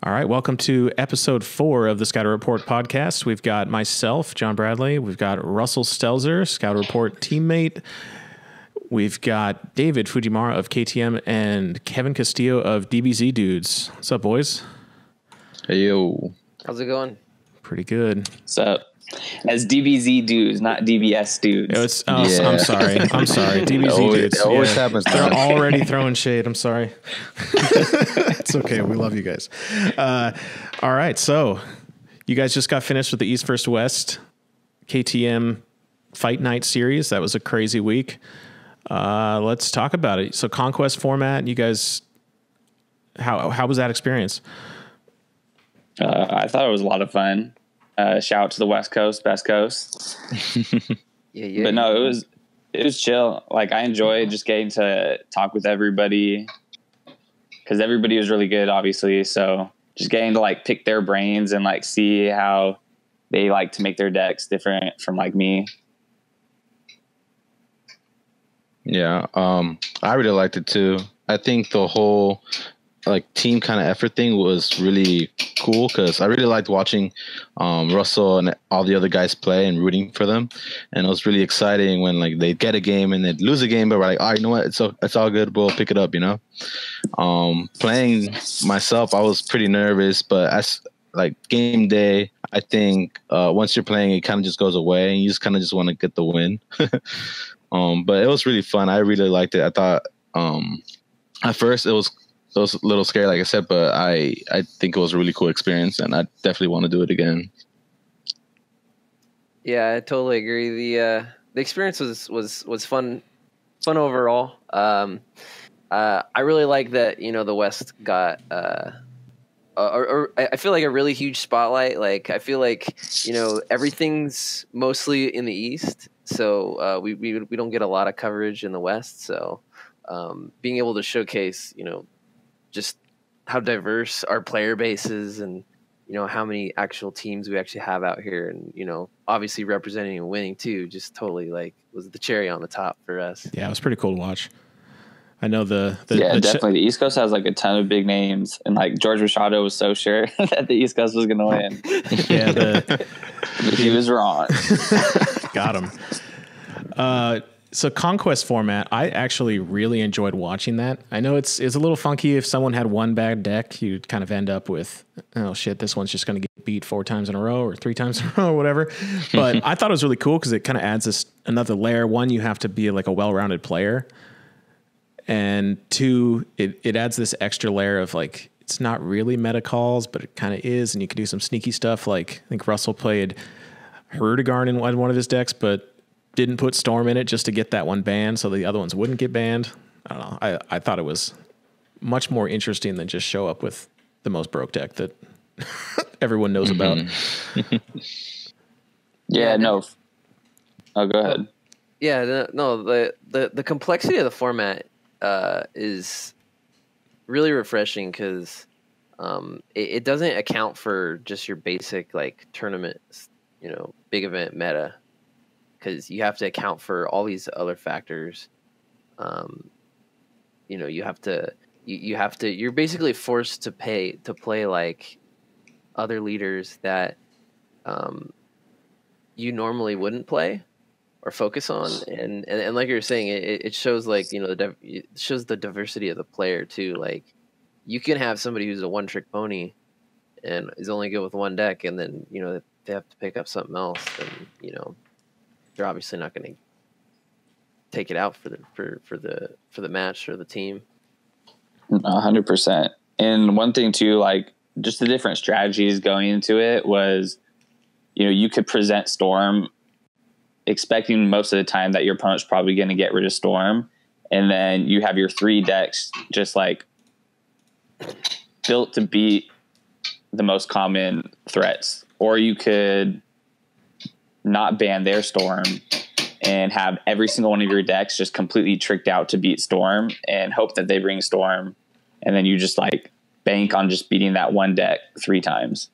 All right, welcome to episode 4 of the Scouter Report podcast. We've got myself, John Bradley. We've got Russell Stelzer, Scouter Report teammate. We've got David Fujimara of KTM and Kevin Castillo of DBZ Doodz. What's up, boys? Hey, yo. How's it going? Pretty good. What's up? As DBZ dudes, not DBS dudes. I'm sorry. DBZ dudes. It always happens. They're already throwing shade. I'm sorry. It's okay. We love you guys. All right. So you guys just got finished with the East vs. West KTM Fight Night series. That was a crazy week. Let's talk about it. So conquest format, you guys, how was that experience? I thought it was a lot of fun. Shout out to the West Coast, best coast. Yeah. But no, it was chill. Like, I enjoyed just getting to talk with everybody because everybody was really good, obviously. So just getting to like pick their brains and like see how they like to make their decks different from like me. Yeah, I really liked it too. I think the whole like team kind of effort thing was really cool because I really liked watching Russell and all the other guys play and rooting for them, and it was really exciting when like they'd get a game and they'd lose a game, but we're like, oh, you know what, it's all good, we'll pick it up, you know. Playing myself, I was pretty nervous, but as like game day, I think once you're playing, it kind of just goes away and you just kind of just want to get the win. But it was really fun. I really liked it. I thought at first it was a little scary, like I said, but I think it was a really cool experience, and I definitely want to do it again. Yeah, I totally agree. The experience was fun overall. I really like that, you know, the West got or I feel like a really huge spotlight. Like, I feel like, you know, everything's mostly in the East, so we don't get a lot of coverage in the West. So being able to showcase, you know, just how diverse our player base is, and you know how many actual teams we actually have out here, and you know, obviously representing and winning too, just totally like was the cherry on the top for us. Yeah, it was pretty cool to watch. I know Definitely. The East Coast has like a ton of big names, and like George Machado was so sure that the East Coast was going to win. Yeah, but he was wrong. Got him. So conquest format, I actually really enjoyed watching that. I know it's a little funky. If someone had one bad deck, you'd kind of end up with, oh shit, this one's just going to get beat 4 times in a row or 3 times in a row or whatever. But I thought it was really cool because it kind of adds another layer. 1, you have to be like a well-rounded player. And 2, it adds this extra layer of like, it's not really meta calls, but it kind of is. And you can do some sneaky stuff. Like I think Russell played Hurdigard in one of his decks, but didn't put Storm in it just to get that one banned so the other ones wouldn't get banned. I don't know. I thought it was much more interesting than just show up with the most broke deck that everyone knows about. Yeah, no. Oh, go ahead. Yeah, no. The complexity of the format is really refreshing because it doesn't account for just your basic like tournament, you know, big event meta. Because you have to account for all these other factors. You know, you're basically forced to play like other leaders that you normally wouldn't play or focus on, and like you were saying, it shows like, you know, it shows the diversity of the player too. Like, you can have somebody who's a one-trick pony and is only good with one deck, and then, you know, they have to pick up something else, and you know, they're obviously not going to take it out for the match or the team. 100%. And one thing too, like just the different strategies going into it was, you know, you could present Storm expecting most of the time that your opponent's probably going to get rid of Storm, and then you have your 3 decks just like built to beat the most common threats. Or you could not ban their Storm and have every single one of your decks just completely tricked out to beat Storm and hope that they bring Storm, and then you just like bank on just beating that one deck 3 times.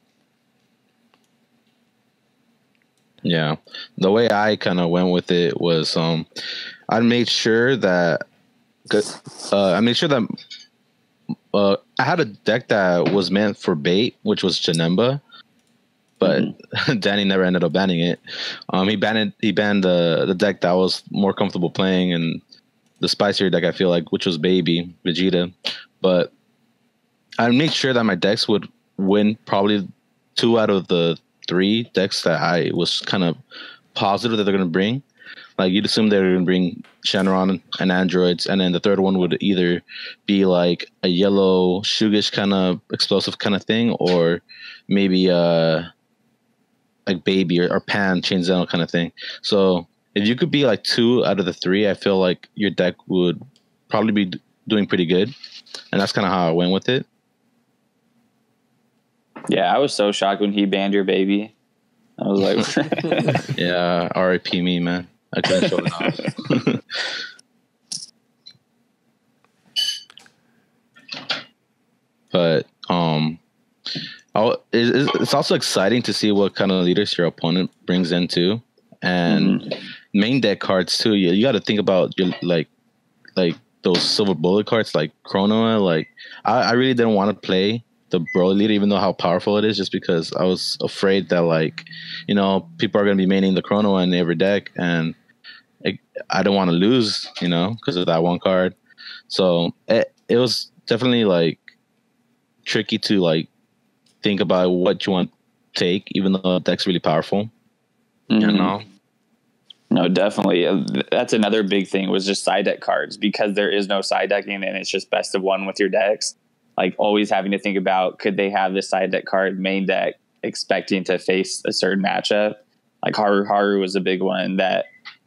Yeah, the way I kind of went with it was I made sure that I had a deck that was meant for bait, which was Janemba, but Danny never ended up banning it. He banned the deck that I was more comfortable playing, and the spicier deck, I feel like, which was Baby Vegeta. But I made sure that my decks would win probably 2 out of the 3 decks that I was kind of positive that they're going to bring. Like, you'd assume they're going to bring Shenron and androids, and then the third one would either be like a yellow Shugish kind of explosive kind of thing, or maybe like Baby or Pan Chain Zeno kind of thing. So if you could be like 2 out of the 3, I feel like your deck would probably be doing pretty good, and that's kind of how I went with it. Yeah, I was so shocked when he banned your Baby. I was like, yeah, R.I.P. me, man. I couldn't show it off. But it's also exciting to see what kind of leaders your opponent brings in too, and main deck cards too. You got to think about your like those silver bullet cards like Chronoa. Like I really didn't want to play the Broly leader, even though how powerful it is, just because I was afraid that, like, you know, people are going to be maining the Chronoa in every deck, and I don't want to lose, you know, because of that one card. So it was definitely like tricky to like think about what you want to take, even though the deck's really powerful. You know? No, definitely. That's another big thing, was just side deck cards, because there is no side decking and it's just best of one with your decks. Like, always having to think about, could they have this side deck card main deck expecting to face a certain matchup? Like Haru was a big one that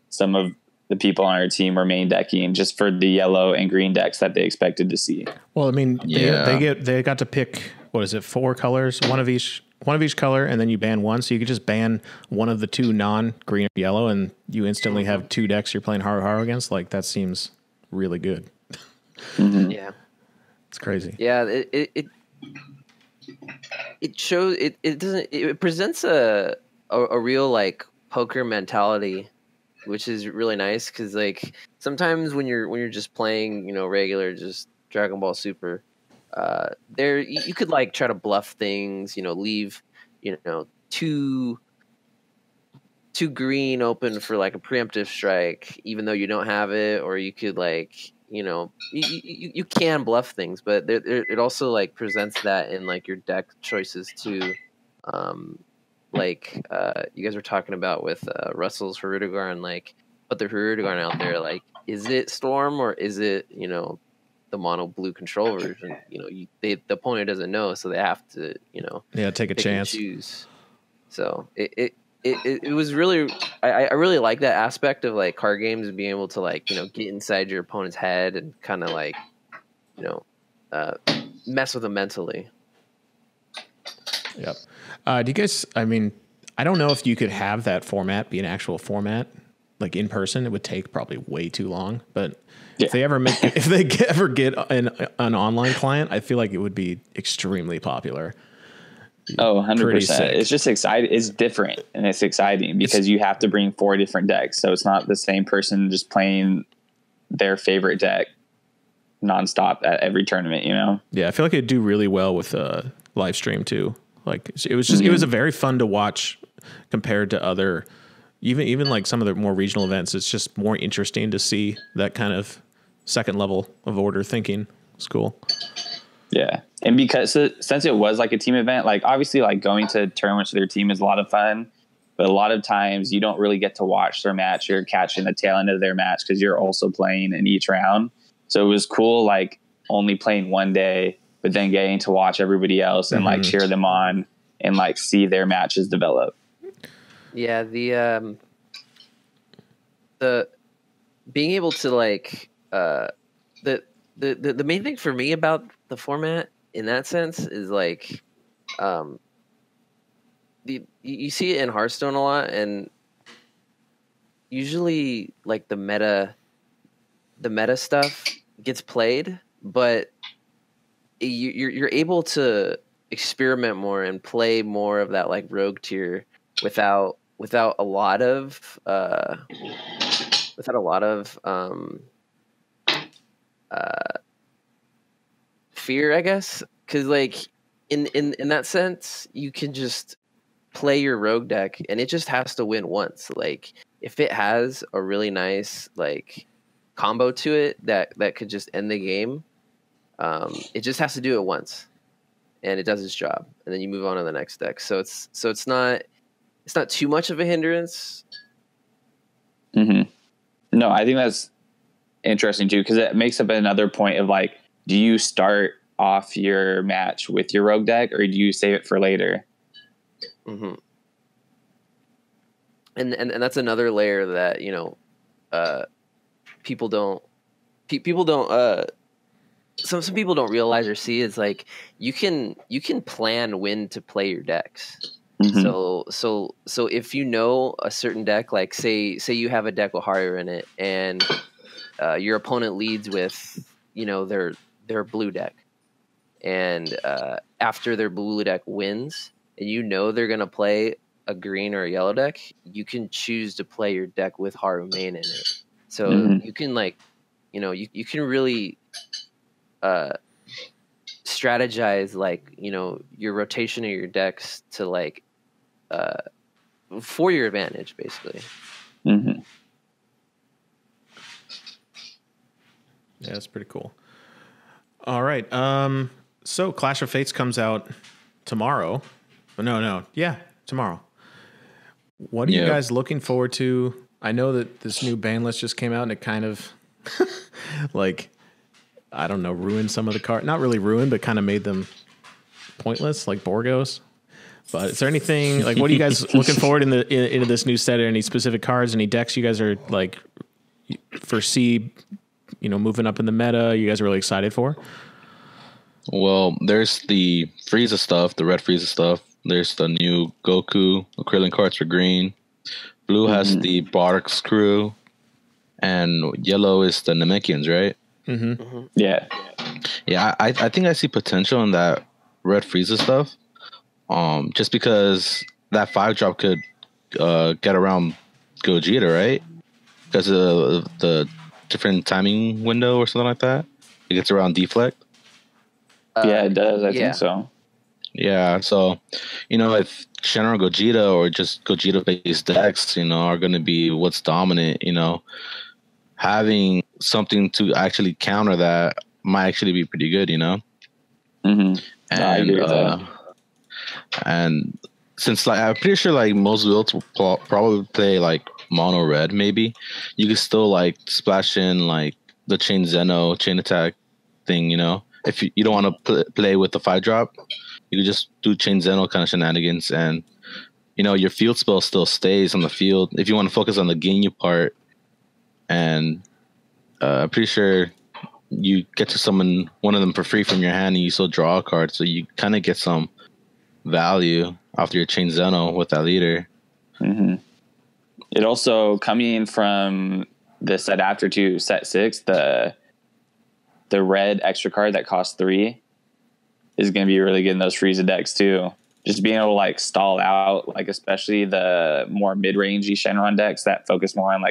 some of the people on our team were main decking just for the yellow and green decks that they expected to see. Well, I mean, they got to pick, what is it, 4 colors, one of each color, and then you ban one, so you could just ban one of the 2 non-green or yellow, and you instantly have 2 decks you're playing Haru against. Like, that seems really good. Yeah, it's crazy. Yeah, it shows it presents a real like poker mentality, which is really nice, because like sometimes when you're just playing, you know, regular just Dragon Ball Super, there you could like try to bluff things, you know, leave, you know, two green open for like a preemptive strike, even though you don't have it, or you could like, you know, you can bluff things, but it also like presents that in like your deck choices too. Like you guys were talking about with Russell's Hirudegarn, like, but the Hirudegarn out there, like, is it Storm or is it, you know, the mono blue control version? You know, the opponent doesn't know, so they have to, you know, take a chance. Choose. So it was really, I really like that aspect of like card games and being able to like, you know, get inside your opponent's head and kind of like, you know, mess with them mentally. Yep. Do you guys, I mean, I don't know if you could have that format be an actual format, like in person. It would take probably way too long, but if they ever get an online client, I feel like it would be extremely popular. Oh, 100%. It's just exciting. It's different and it's exciting because you have to bring 4 different decks. So it's not the same person just playing their favorite deck nonstop at every tournament, you know? Yeah. I feel like it'd do really well with a live stream too. Like, it was just, it was a very fun to watch compared to other, even like some of the more regional events. It's just more interesting to see that kind of second level of order thinking. It's cool. Yeah. And because since it was like a team event, like obviously like going to tournaments with their team is a lot of fun, but a lot of times you don't really get to watch their match. You're catching the tail end of their match because you're also playing in each round. So it was cool, like only playing one day, but then getting to watch everybody else and like cheer them on and like see their matches develop. Yeah. The being able to like, the main thing for me about the format in that sense is like, you see it in Hearthstone a lot, and usually like the meta stuff gets played, but you're able to experiment more and play more of that like rogue tier without a lot of fear, I guess, because like in that sense, you can just play your rogue deck, and it just has to win once. Like if it has a really nice like combo to it that could just end the game, it just has to do it once, and it does its job, and then you move on to the next deck. So it's not too much of a hindrance. Mm-hmm. No, I think that's interesting too, because it makes up another point of like, do you start off your match with your rogue deck, or do you save it for later? Mm-hmm. And that's another layer that people don't some people don't realize or see. Is like you can plan when to play your decks. Mm-hmm. So if you know a certain deck, like say you have a deck with Haru in it, and your opponent leads with their blue deck, and after their blue deck wins, and they're gonna play a green or a yellow deck, you can choose to play your deck with Haru main in it. So you can you can really strategize your rotation of your decks to for your advantage, basically. Mm-hmm. Yeah, that's pretty cool. All right. So Clash of Fates comes out tomorrow. Tomorrow. What are you guys looking forward to? I know that this new ban list just came out, and it kind of I don't know, ruined some of the cards. Not really ruined, but kind of made them pointless, like Borgos. But is there anything what are you guys looking forward into this new set? Any specific cards, any decks you guys are foresee, moving up in the meta? You guys are really excited for? Well, there's the Frieza stuff, the red Frieza stuff. There's the new Goku Krillin cards for green. Blue has the Barks crew, and yellow is the Namekians, right? Mm-hmm. Mm-hmm. Yeah. Yeah, I think I see potential in that red Frieza stuff. Just because that 5-drop could get around Gogeta, right? Because of the different timing window or something like that. It gets around Deflect. Yeah, it does. I think so. Yeah, so if Shenron Gogeta or just Gogeta-based decks, are going to be what's dominant, having something to actually counter that might actually be pretty good, Mm-hmm. And I agree with that. And since I'm pretty sure most builds will probably play mono red, maybe you could still splash in the chain Zeno chain attack thing, if you don't want to play with the 5-drop, you could just do chain Zeno kind of shenanigans, and your field spell still stays on the field if you want to focus on the Ginyu part. And I'm pretty sure you get to summon one of them for free from your hand, and you still draw a card, so you kind of get some value after your chain Zeno with that leader. Mm-hmm. It also, coming from the set after to set 6, the red extra card that costs 3 is going to be really good in those Frieza decks too. Just being able to stall out, especially the more mid-rangey Shenron decks that focus more on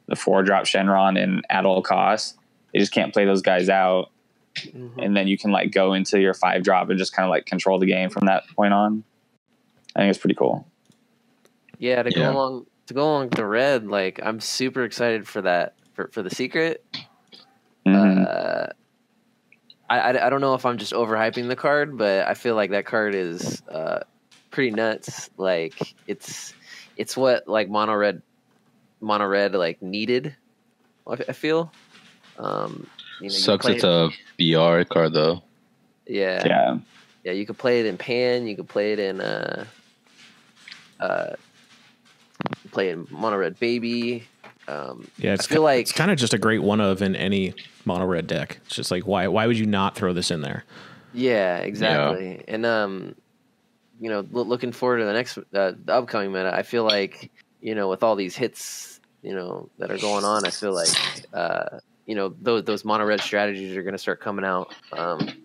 the 4-drop Shenron and at all costs. You just can't play those guys out. Mm-hmm. And then you can go into your 5-drop and just kind of control the game from that point on. I think it's pretty cool. Yeah, to go along the red, I'm super excited for that for the secret. Mm-hmm. I don't know if I'm just overhyping the card, but I feel like that card is pretty nuts. It's what mono red needed. I feel. Sucks it's a BR card though. Yeah. You could play it in Pan. You could play it in mono red baby. I feel like it's kind of just a great one of in any mono red deck. It's just why would you not throw this in there? Yeah, exactly. Yeah. And looking forward to the next the upcoming meta. I feel like with all these hits that are going on, I feel like those mono red strategies are going to start coming out.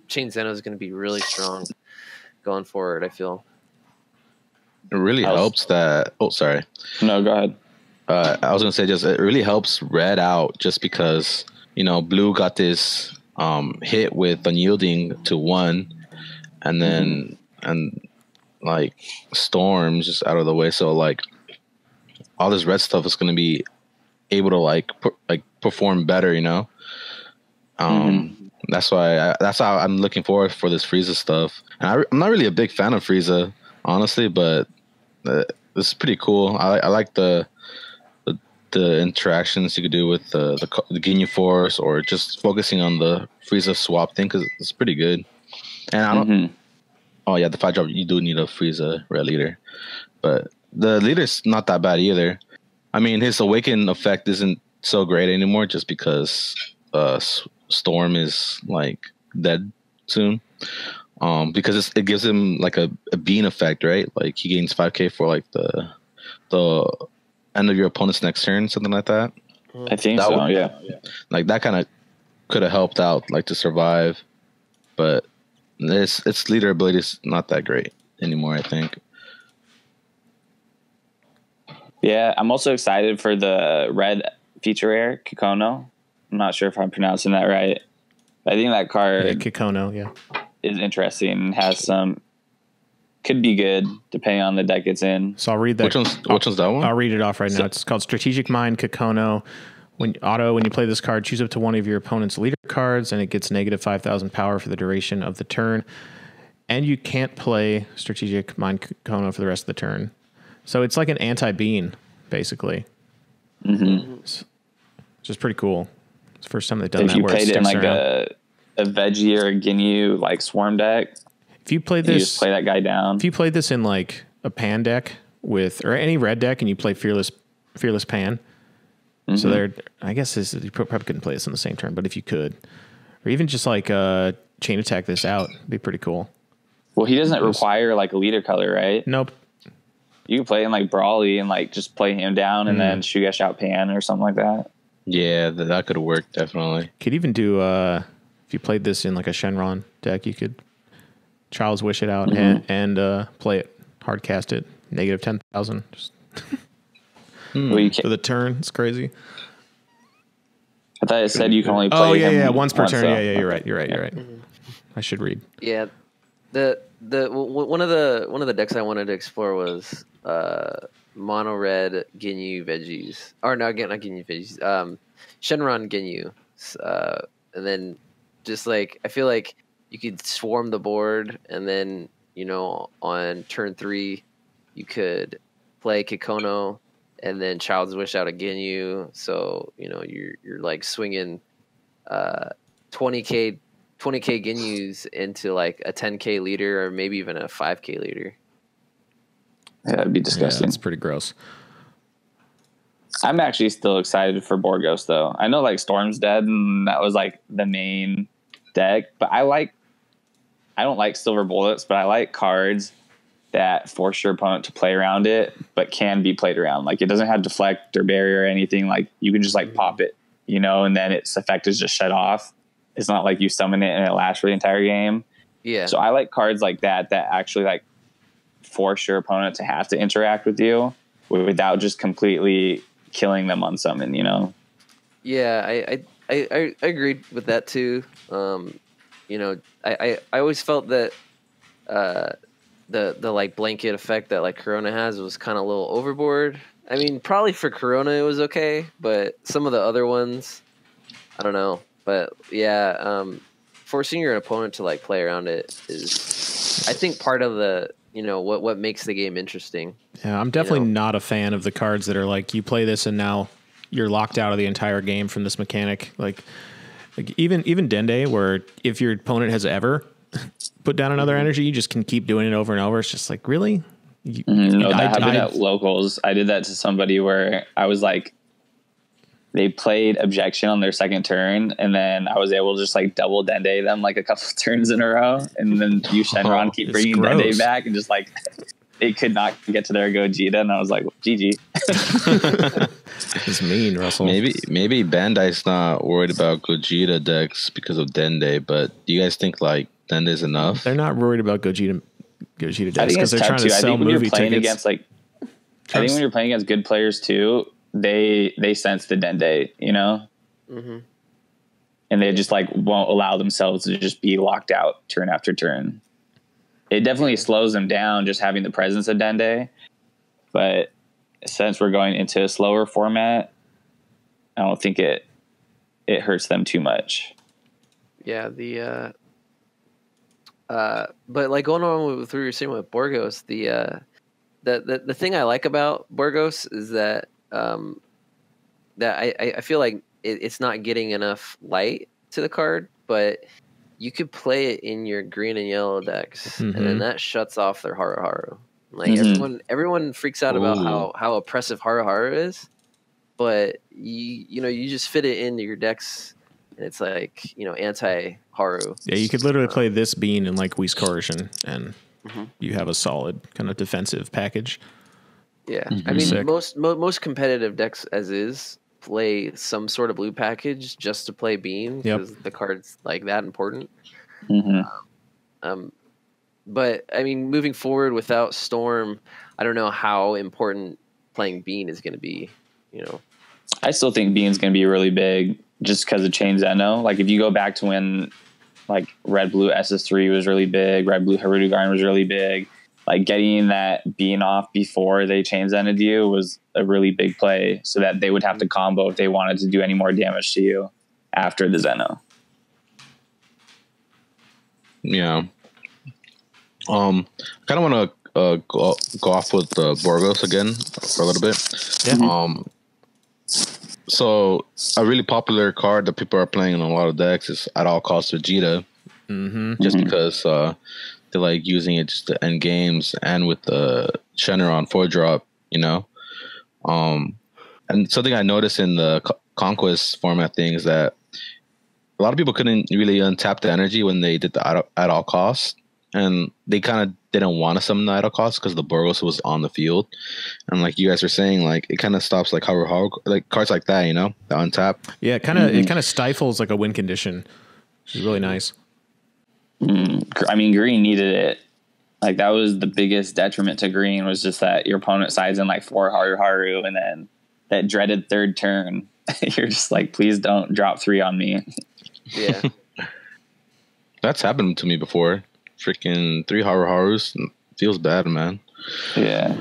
Chain Zeno is going to be really strong going forward, I feel. It really helps that. Oh, sorry. No, go ahead. I was going to say it really helps red out just because, blue got this hit with unyielding to 1, and then and like storms just out of the way. So like all this red stuff is going to be able to like perform better, you know. That's why that's how I'm looking forward for this Frieza stuff. And I'm not really a big fan of Frieza, honestly, but this is pretty cool. I like the interactions you could do with the Ginyu Force, or just focusing on the Frieza swap thing, because it's pretty good. And I don't. Oh yeah, the 5-drop, you do need a Frieza red leader, but the leader's not that bad either. I mean, his awaken effect isn't so great anymore, just because Storm is like dead soon. Because it gives him like a bean effect, right? Like he gains 5k for like the end of your opponent's next turn, something like that. I think so. Yeah. Like that kind of could have helped out, like to survive, but its leader ability is not that great anymore, I think. Yeah, I'm also excited for the red feature rare, Kikono. I'm not sure if I'm pronouncing that right. I think that card Kikono, is interesting and has some, could be good depending on the deck it's in. So I'll read that. Which one's that one? I'll read it off right now. It's called Strategic Mind Kikono. When you play this card, choose up to one of your opponent's leader cards, and it gets negative 5,000 power for the duration of the turn. And you can't play Strategic Mind Kikono for the rest of the turn. So it's like an anti-bean, basically. It's just pretty cool. It's the first time they've done that. If you played it in like a Veggie or a Ginyu like Swarm deck, if you play this, you just play that guy down. If you played this in like a Pan deck or any red deck, and you play Fearless Pan, so there, I guess you probably couldn't play this in the same turn, but if you could, or even just like chain attack this out, it'd be pretty cool. Well, he doesn't require like a leader color, right? Nope. You can play in like Brawly and like just play him down and then Shugesh out Pan or something like that. Yeah, that could work definitely. Could even do if you played this in like a Shenron deck, you could Child's Wish it out and play it, hard cast it, negative 10,000. Just for the turn. It's crazy. I thought it said you can only play. Oh yeah, once per turn. Yeah, you're right. I should read. Yeah, the one of the decks I wanted to explore was mono red Ginyu veggies, or no, again not Ginyu veggies. Shenron Ginyu, and then just like I feel like you could swarm the board, and then on turn 3 you could play Kikono, and then Child's Wish out a Ginyu. So you're like swinging 20k Ginyus into like a 10k leader, or maybe even a 5k leader. Yeah, that'd be disgusting. Yeah, it's pretty gross. I'm actually still excited for Borgos though. I know like Storm's dead and that was like the main deck, but I don't like Silver Bullets, but I like cards that force your opponent to play around it, but can be played around. Like it doesn't have deflect or barrier or anything. Like you can just like pop it, and then its effect is just shut off. It's not like you summon it and it lasts for the entire game. Yeah. So I like cards like that actually like force your opponent to have to interact with you without just completely killing them on summon, Yeah, I agreed with that too. I always felt that the like blanket effect that like Corona has was kind of a little overboard. I mean, probably for Corona it was okay, but some of the other ones, I don't know. But yeah, forcing your opponent to like play around it is, I think, part of the what makes the game interesting. Yeah, I'm definitely not a fan of the cards that are like you play this and now you're locked out of the entire game from this mechanic. Like even Dende, where if your opponent has ever put down another energy, you just can keep doing it over and over. It's just like, really? That happened at locals. I did that to somebody where I was like, they played objection on their second turn, and then I was able to just like double Dende them like a couple of turns in a row, and then you Shenron keep bringing Dende back, and just like they could not get to their Gogeta, and I was like, GG. It's mean, Russell. Maybe Bandai's not worried about Gogeta decks because of Dende, but do you guys think like Dende's enough? They're not worried about Gogeta decks because they're trying to sell movie tickets. I think when you're playing against good players too, they sense the Dende, and they just like won't allow themselves to just be locked out turn after turn. It definitely slows them down just having the presence of Dende, but since we're going into a slower format, I don't think it hurts them too much. Yeah, but like going on with what you were saying with Borgos, the thing I like about Borgos is that that I feel like it's not getting enough light to the card, but you could play it in your green and yellow decks, and then that shuts off their Haru Haru. Like everyone freaks out about how oppressive Haru Haru is, but you just fit it into your decks, and it's like anti Haru. Yeah, you could literally play this bean in like Whis Coercion, and you have a solid kind of defensive package. Yeah, I mean most competitive decks as is play some sort of blue package just to play bean because the card's like that important. But I mean, moving forward without Storm, I don't know how important playing bean is going to be. I still think bean's going to be really big just because of Chain Zeno. Like if you go back to when like Red Blue SS3 was really big, Red Blue Harudugarn was really big. Like getting that bean off before they Chain Zeno'd you was a really big play, so that they would have to combo if they wanted to do any more damage to you after the Zeno. Yeah. I kind of want to go off with Borgos again for a little bit. Yeah. So a really popular card that people are playing in a lot of decks is At All Costs Vegeta, just because they like using it just to end games, and with the Shenron 4-drop, and something I noticed in the conquest format thing is that a lot of people couldn't really untap the energy when they did the at all costs, and they kind of didn't want to summon the at all costs because the Borgos was on the field, and like you guys were saying, like it kind of stops like like cards like that, the untap. Yeah, it kind of stifles like a win condition, which is really nice. I mean, green needed it. Like that was the biggest detriment to green, was just that your opponent sides in like 4 Haru Haru, and then that dreaded third turn. You're just like, please don't drop 3 on me. Yeah. That's happened to me before. Freaking 3 Haru Harus feels bad, man. Yeah.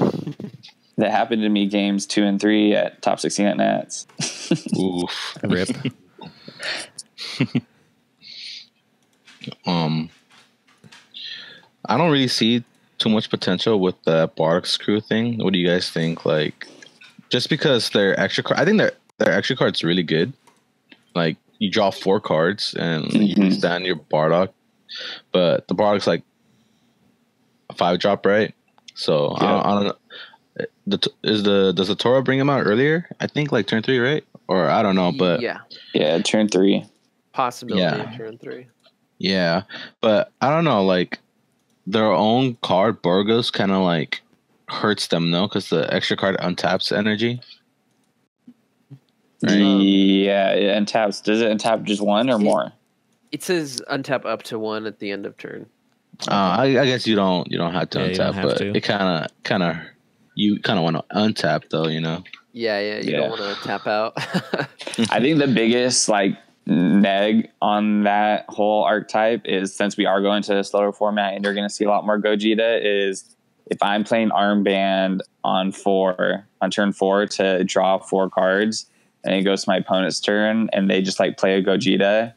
That happened to me games 2 and 3 at top 16 at Nats. Oof. Rip. I don't really see too much potential with the Barks crew thing. What do you guys think? Like, just because their extra card, I think their extra card's really good. Like, you draw 4 cards and you stand your Bardock, but the Bardock's like a 5-drop, right? So I don't know. Does the Toro bring him out earlier? I think like turn 3, right? Or I don't know, but yeah, turn 3. Possibility of turn 3. Yeah, but I don't know. Like their own card, Borgos, kind of like hurts them, no? Because the extra card untaps energy. Right? Yeah, it untaps. Does it untap just 1 or more? It says untap up to 1 at the end of turn. I guess you don't have to untap, but it kind of you kind of want to untap though, Yeah, you don't want to tap out. I think the biggest like neg on that whole archetype is, since we are going to a slower format and you're going to see a lot more Gogeta, is if I'm playing Armband on turn 4 to draw 4 cards, and it goes to my opponent's turn and they just like play a Gogeta,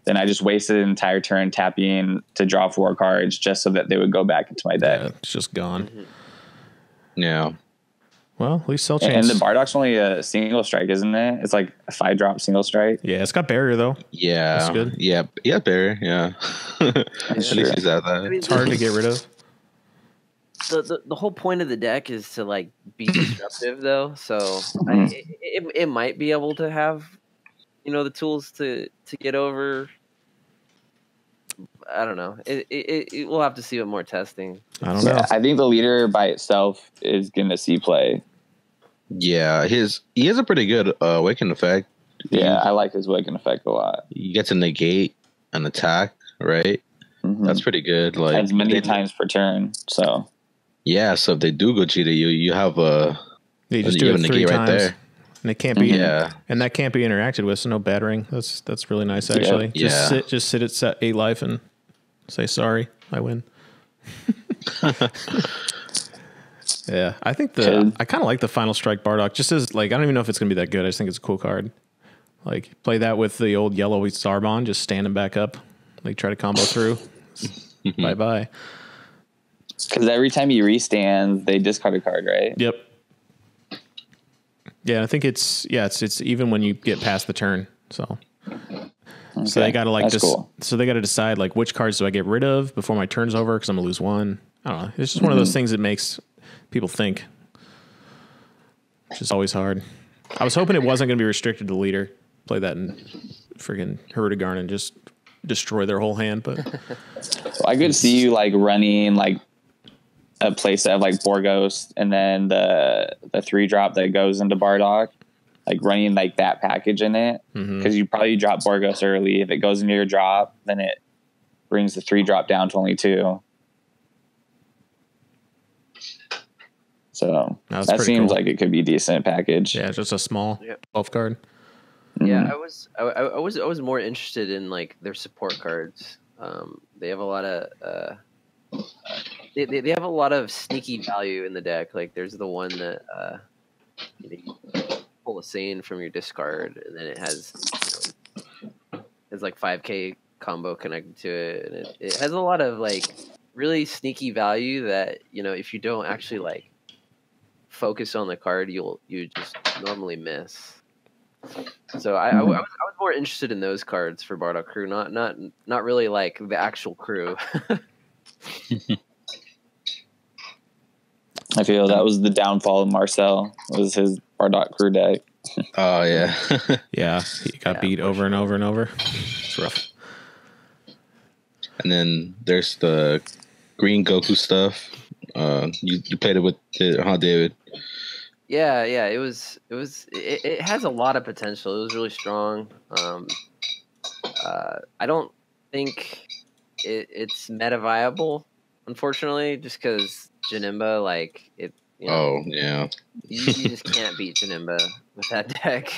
then I just wasted an entire turn tapping to draw 4 cards just so that they would go back into my deck. Yeah, it's just gone. Yeah. Well, at least Cell Chains. And the Bardock's only a single strike, isn't it? It's like a 5-drop single strike. Yeah, it's got barrier though. Yeah. That's good. Yeah, barrier. Yeah. At least he's at that. I mean, it's hard to get rid of. The whole point of the deck is to like be disruptive though, so it might be able to have the tools to get over. I don't know. It we'll have to see what more testing. I don't know. I think the leader by itself is gonna see play. Yeah, he has a pretty good Awaken effect. Yeah, I like his Awaken effect a lot. You get to negate an attack, right? That's pretty good. Like as many times per turn. So yeah, so if they do Gogeta, you have a you just do it 3 times. Right there. and it can't be Yeah. and that can't be interacted with. So no battering. That's really nice actually. Yeah. Just sit at 8 life and say sorry. I win. Yeah, I think I kind of like the Final Strike Bardock. Just as like I don't even know if it's gonna be that good. I just think it's a cool card. Like play that with the old yellow Zarbon, just standing back up, like try to combo through. Bye bye. Because every time you restand, they discard a card, right? Yep. Yeah, I think it's even when you get past the turn. So so they got to like cool. So they got to decide like which cards do I get rid of before my turn's over because I'm gonna lose one. I don't know. It's just one of those things that makes people think, which is always hard. I was hoping it wasn't going to be restricted to leader. Play that in friggin' Herudegarn and just destroy their whole hand. But so I could see you like running like a playset of like Borgos and then the 3-drop that goes into Bardock, like running like that package in it. Because you probably drop Borgos early. If it goes into your drop, then it brings the 3-drop down to only 2. So that seems cool. Like it could be a decent package. Yeah, just a small 12 card. Yeah, I was more interested in like their support cards. They have a lot of they have a lot of sneaky value in the deck. Like there's the one that you pull a Sane from your discard, and then it has like 5k combo connected to it, and it has a lot of like really sneaky value that if you don't actually like focus on the card, you just normally miss. So I was more interested in those cards for Bardock Crew, not really like the actual crew. I feel that was the downfall of Marcel, was his Bardock Crew deck. Oh yeah. Yeah, he got beat over and over and over. It's rough. And then there's the green Goku stuff. You played it with it, huh, David? Yeah, it has a lot of potential. It was really strong. I don't think it's meta viable, unfortunately, just because Janemba, like it. Oh yeah. You just can't beat Janemba with that deck.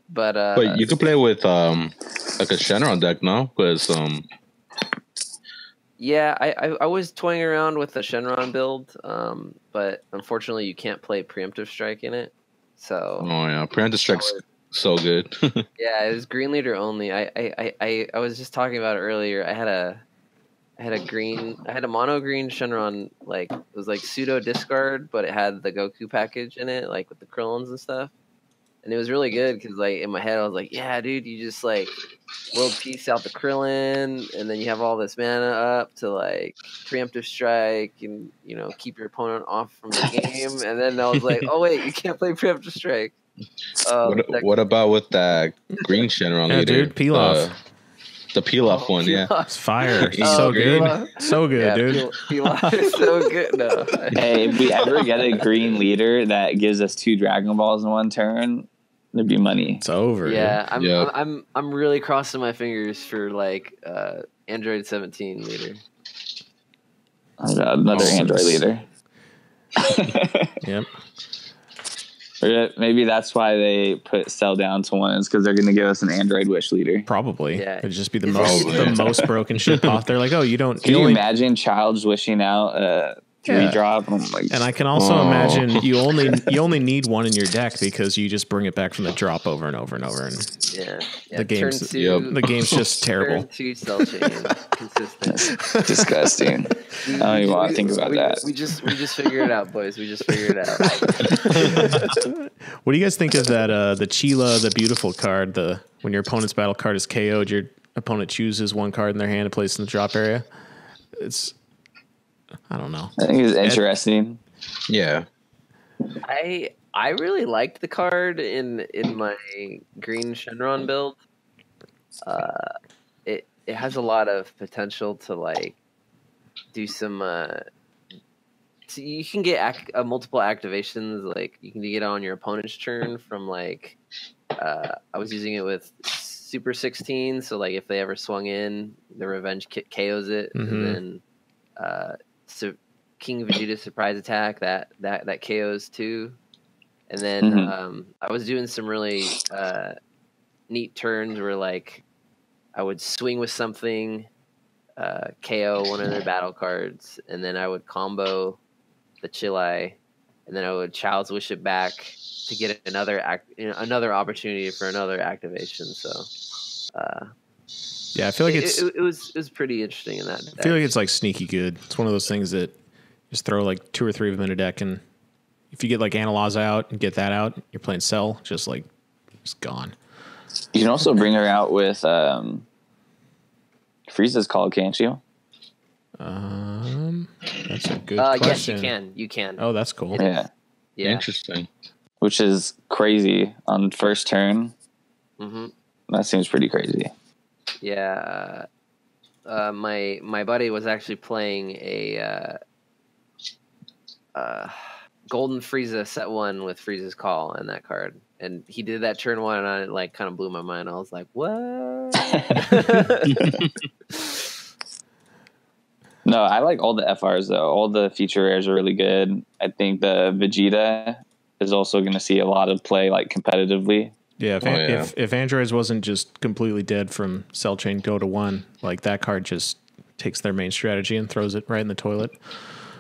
But you could play with like a Shenron deck, no? Because yeah, I was toying around with the Shenron build, but unfortunately you can't play Preemptive Strike in it. So Preemptive Strike's so good. Yeah, it was green leader only. I was just talking about it earlier. I had a mono green Shenron, like it was like pseudo discard, but it had the Goku package in it, like with the Krillins and stuff. And it was really good because, like, in my head, I was like, "Yeah, dude, you just like world peace out the Krillin, and then you have all this mana up to like preemptive strike, and keep your opponent off from the game." And then I was like, "Oh wait, you can't play preemptive strike." What about with that green Shenron leader? Dude, Pilaf. The Pilaf one, yeah. It's fire. So good. Pilaf. So good, dude. Pilaf is so good. No. Hey, if we ever get a green leader that gives us 2 Dragon Balls in one turn, there'd be money. It's over. Yeah, I'm really crossing my fingers for like Android 17 leader. Oh God, another Android leader. Yep. Maybe that's why they put Cell down to 1, is because they're going to give us an Android Wish leader. Probably. Yeah. It'd just be the most broken shit off. They're like, oh, you don't. Can you imagine Child's wishing out 3-drop? And I can also imagine you only need one in your deck because you just bring it back from the drop over and over and over. And the game's just terrible. Turn 2 Cell chain, consistent. Disgusting. I don't even want to think about that. We just figured it out, boys. We just figured it out. What do you guys think of that? The Chila, the beautiful card. When your opponent's battle card is KO'd, your opponent chooses one card in their hand and places in the drop area. I don't know. I think it's interesting. Yeah. I really liked the card in my green Shenron build. It has a lot of potential to like do some. So you can get multiple activations. Like you can get on your opponent's turn from like. I was using it with Super 16, so like if they ever swung in, the Revenge KOs it, and then. So King Vegeta surprise attack that KOs too. And then I was doing some really neat turns where like I would swing with something, KO one of their battle cards, and then I would combo the Chile, and then I would Child's Wish it back to get another another opportunity for another activation. So yeah, I feel like it was pretty interesting in that deck. I feel like it's like sneaky good. It's one of those things that just throw like 2 or 3 of them in a deck, and if you get like Analyze out and get that out, you're playing Cell, just gone. You can also bring her out with Frieza's Call, can't you? That's a good question. Yes, you can. Oh, that's cool. Yeah. Interesting. Which is crazy on first turn. Mm-hmm. That seems pretty crazy. Yeah. My buddy was actually playing a Golden Frieza set 1 with Frieza's Call and that card. And he did that turn 1, and it like kind of blew my mind. I was like, what? No, I like all the FRs though. All the feature rares are really good. I think the Vegeta is also going to see a lot of play like competitively. Yeah, if Androids wasn't just completely dead from Cell Chain Go to 1, like that card just takes their main strategy and throws it right in the toilet.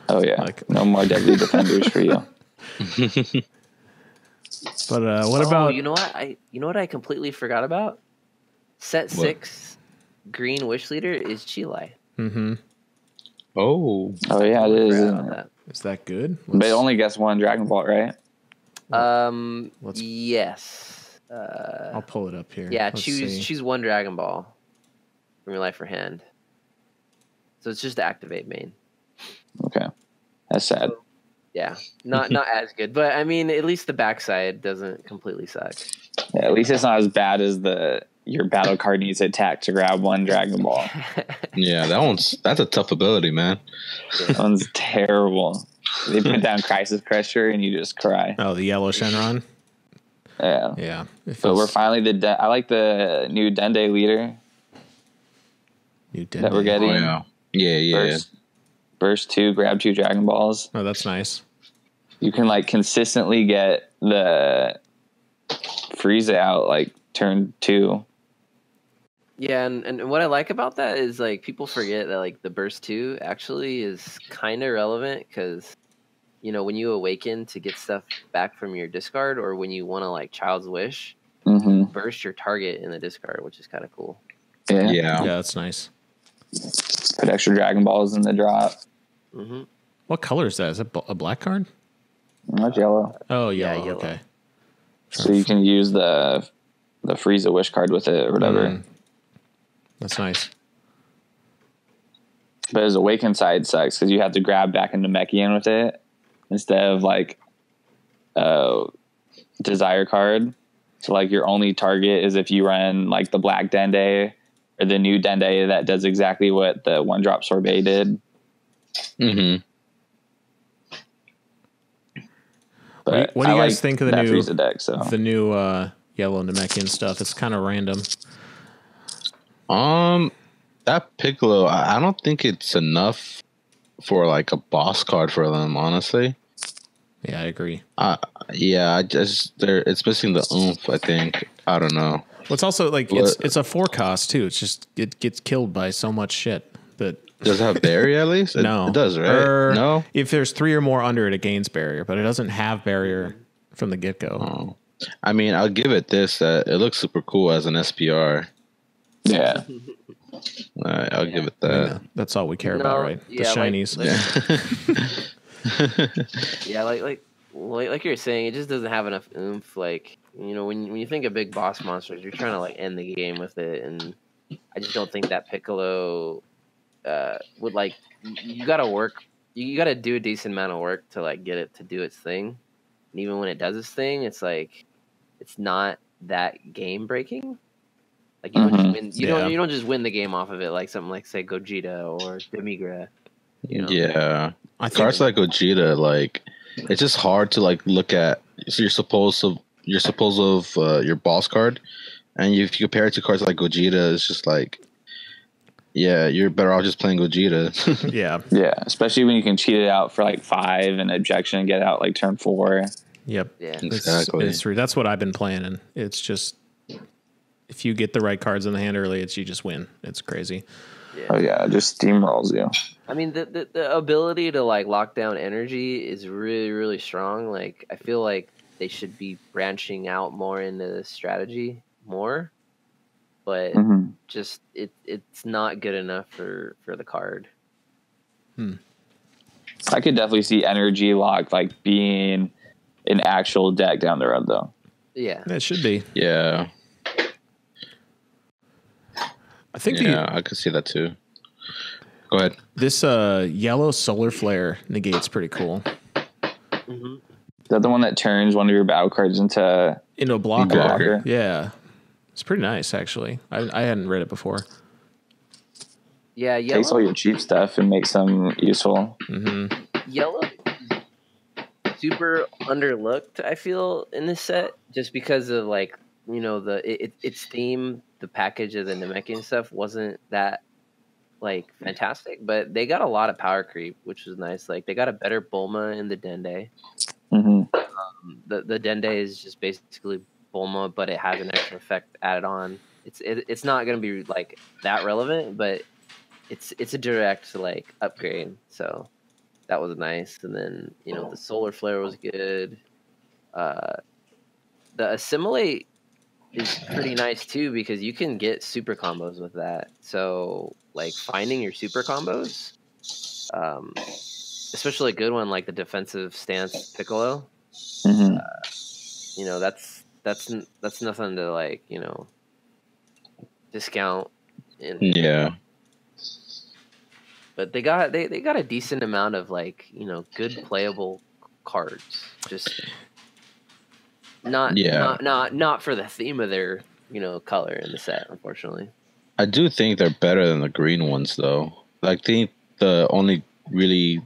Oh yeah, like no more deadly defenders for you. But what about you know what I completely forgot about? Set 6 green wish leader is Chile. Mm-hmm. Oh yeah, it is. Is that good? But it only gets 1 Dragon Ball, right? Yes. I'll pull it up here. Yeah, choose 1 Dragon Ball from your life or hand. So it's just activate main. Okay, that's sad. So, yeah, not as good, but I mean, at least the backside doesn't completely suck. Yeah, at least it's not as bad as your battle card needs to attack to grab 1 Dragon Ball. Yeah, that's a tough ability, man. That one's terrible. They put down Crisis Crusher and you just cry. Oh, the yellow Shenron. Yeah. But we're finally I like the new Dende leader. That we're getting. Oh, yeah. Burst 2, grab 2 Dragon Balls. Oh, that's nice. You can like consistently get the Frieza out like turn 2. Yeah, and what I like about that is like people forget that like the Burst 2 actually is kind of relevant because when you awaken to get stuff back from your discard, or when you want to like Child's Wish, burst your target in the discard, which is kind of cool. Yeah, that's nice. Put extra Dragon Balls in the drop. Mm-hmm. What color is that? Is it a black card? Not yellow. Oh, yellow. Yellow. Okay. So you can use the Frieza Wish card with it or whatever. That's nice. But his Awaken side sucks because you have to grab back into Mechian with it instead of like Desire card. So like your only target is if you run like the Black Dende or the new Dende that does exactly what the 1-drop Sorbet did. Mm-hmm. But what do you guys think of the new Frieza deck? So the new yellow Namekian stuff? It's kind of random. That Piccolo, I don't think it's enough for like a boss card for them, honestly. Yeah, I agree. It's missing the oomph, I think. I don't know. Well, it's also like it's a 4 cost too. It's just it gets killed by so much shit that. Does it have barrier at least? No. It does, right? No? If there's 3 or more under it gains barrier, but it doesn't have barrier from the get-go. Oh. I mean, I'll give it this. It looks super cool as an SPR. Yeah. I'll give it that. I mean, that's all we care about, right? The shinies. Like you're saying, it just doesn't have enough oomph. Like, when you think of big boss monsters, you're trying to like end the game with it, and I just don't think that Piccolo would like. You got to work. You got to do a decent amount of work to like get it to do its thing. And even when it does its thing, it's like it's not that game breaking. Like you don't just win. You don't just win the game off of it like something like say Gogeta or Demigra. Yeah, cards like Gogeta, like it's just hard to like look at. So you're supposed of your boss card, and if you compare it to cards like Gogeta, it's just like, yeah, you're better off just playing Gogeta. Yeah, especially when you can cheat it out for like 5 and objection and get out like turn 4. Yep. Yeah. Exactly. It's true. That's what I've been playing, and it's just if you get the right cards in the hand early, you just win. It's crazy. Yeah. Oh yeah, it just steamrolls you. I mean, the ability to like lock down energy is really, really strong. Like, I feel like they should be branching out more into the strategy more, but Mm-hmm. just it's not good enough for the card. I could definitely see energy lock like being an actual deck down the road, though. Yeah. It should be. Yeah. I think I could see that too. Go ahead. this yellow solar flare negate's pretty cool. Mm-hmm. Is that the one that turns one of your battle cards into Into a blocker. Blocker. Yeah. It's pretty nice, actually. I hadn't read it before. Yeah, takes all yellow. your cheap stuff and makes them useful? Yellow is super underlooked, I feel, in this set, just because of like, you know, its theme, the package of the Namekian stuff wasn't that like fantastic, but they got a lot of power creep, which was nice. Like, they got a better Bulma in the Dende. Mm-hmm. The Dende is just basically Bulma, but it has an extra effect added on. It's not going to be like that relevant, but it's a direct like upgrade. So that was nice. And then, you know, the solar flare was good. The assimilate is pretty nice too, because you can get super combos with that. So like finding your super combos, especially a good one like the defensive stance Piccolo. Mm-hmm. You know, that's nothing to like, you know, discount. Yeah. But they got a decent amount of like, you know, good playable cards. Just not for the theme of their, you know, color in the set, unfortunately. I do think they're better than the green ones, though. I think the only really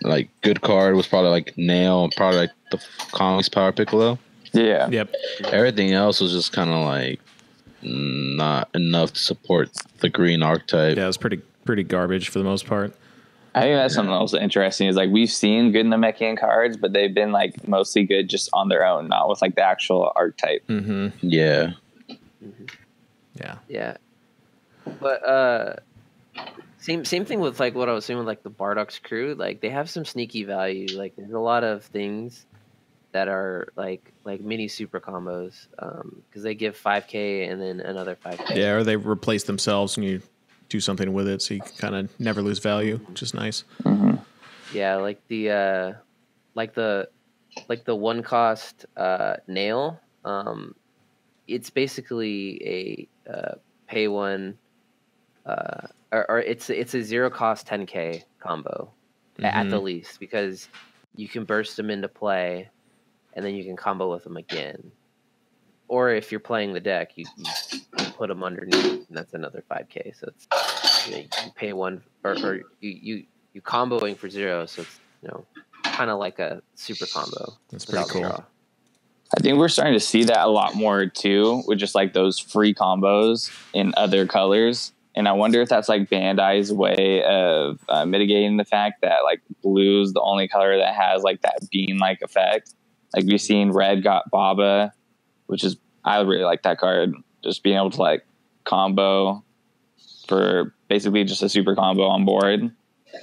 like good card was probably like Nail, probably like the Kong's Power Piccolo. Yeah. Yep. Everything else was just kind of like not enough to support the green archetype. Yeah, it was pretty garbage for the most part. I think that's something else interesting is like we've seen good Namekian cards, but they've been like mostly good just on their own, not with like the actual archetype. Mm-hmm. Yeah. Mm-hmm. Yeah. Yeah. But same thing with like what I was saying with like the Bardock's crew. Like they have some sneaky value. Like there's a lot of things that are like mini super combos because they give 5k and then another 5k. Yeah, or they replace themselves and you do something with it, so you kind of never lose value, which is nice. Mm-hmm. Yeah, like the one cost nail. It's basically a pay one, or it's a zero cost 10k combo at the least, because you can burst them into play, and then you can combo with them again. Or if you're playing the deck, you put them underneath, and that's another 5k. So it's, you know, you pay one, or you comboing for 0. So it's, you know, kind of like a super combo. That's pretty cool. Draw. I think we're starting to see that a lot more too, with just like those free combos in other colors. And I wonder if that's like Bandai's way of mitigating the fact that like blue's the only color that has like that beam-like effect. Like we've seen red got Baba, which is, I really like that card. Just being able to like combo for basically just a super combo on board.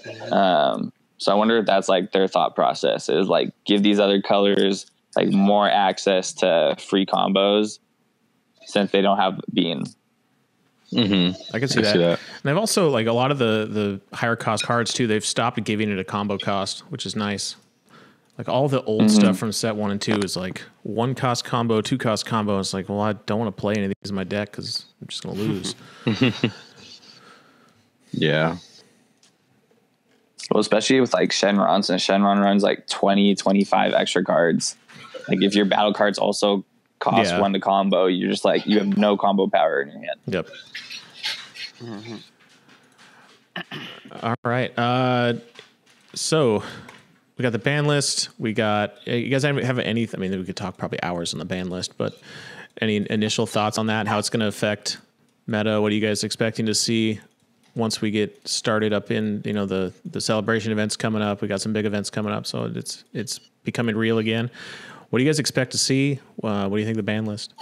So I wonder if that's like their thought process is like give these other colors like more access to free combos since they don't have beam. I can see that. And they've also, like a lot of the higher cost cards too, they've stopped giving it a combo cost, which is nice. Like all the old stuff from set 1 and 2 is like 1 cost combo, 2 cost combo. It's like, well, I don't want to play any of these in my deck because I'm just going to lose. Yeah. Well, especially with like Shenron, since Shenron runs like 20, 25 extra cards. Like if your battle cards also cost 1 to combo, you're just like, you have no combo power in your hand. Yep. All right. So we got the ban list. We got, you guys have any, I mean, we could talk probably hours on the ban list, but any initial thoughts on that? How it's going to affect meta? What are you guys expecting to see once we get started up in, you know, the celebration events coming up? We got some big events coming up. So it's becoming real again. What do you guys expect to see? What do you think of the ban list?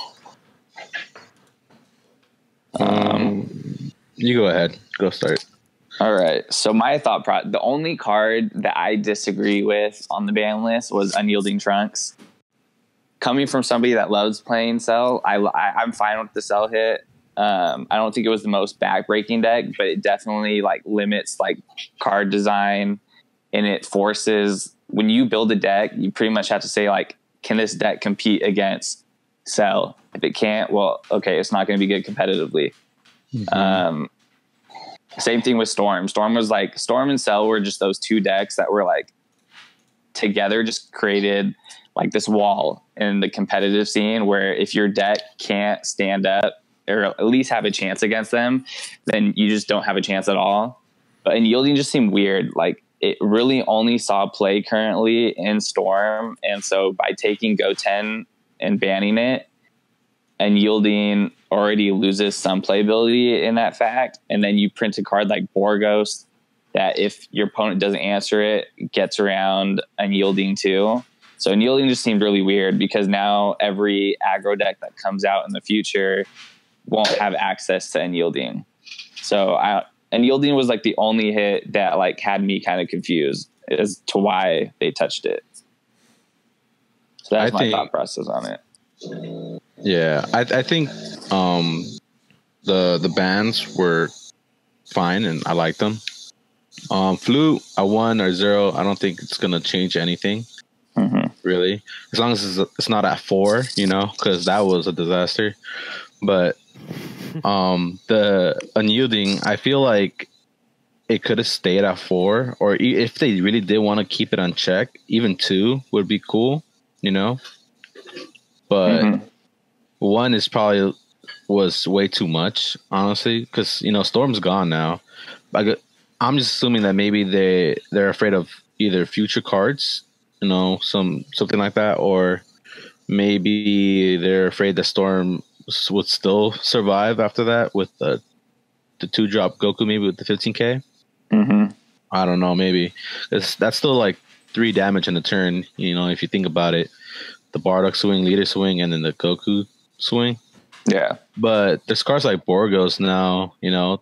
You go ahead. Go start. All right. So my the only card that I disagree with on the ban list was Unyielding Trunks. Coming from somebody that loves playing Cell, I'm fine with the Cell hit. I don't think it was the most backbreaking deck, but it definitely like limits like card design, and it forces when you build a deck, you pretty much have to say like, can this deck compete against Cell? If it can't, well, okay, it's not going to be good competitively. Mm-hmm. Same thing with Storm. Storm and Cell were just those two decks that were like together, just created like this wall in the competitive scene where if your deck can't stand up or at least have a chance against them, then you just don't have a chance at all. But Unyielding just seemed weird. Like it really only saw play currently in Storm. And so by taking Go 10 and banning it, Unyielding already loses some playability in that fact. And then you print a card like Borgos that if your opponent doesn't answer it, gets around Unyielding too. So Unyielding just seemed really weird because now every aggro deck that comes out in the future won't have access to Unyielding. So Unyielding was like the only hit that like had me kind of confused as to why they touched it. So that's my thought process on it. Yeah, I think the bans were fine and I liked them. Flute, a 1 or 0, I don't think it's gonna change anything. Really, as long as it's not at 4, because that was a disaster. But the Unyielding, I feel like it could have stayed at 4, or if they really did want to keep it on check, even 2 would be cool, But 1 is probably was way too much, honestly, because Storm's gone now. I'm just assuming that maybe they're afraid of either future cards, something like that, or maybe they're afraid the Storm would still survive after that with the 2-drop Goku, maybe with the 15k. I don't know, maybe that's still like 3 damage in a turn. If you think about it, the Bardock swing, leader swing, and then the Goku swing. Yeah, but there's cards like Borgos now,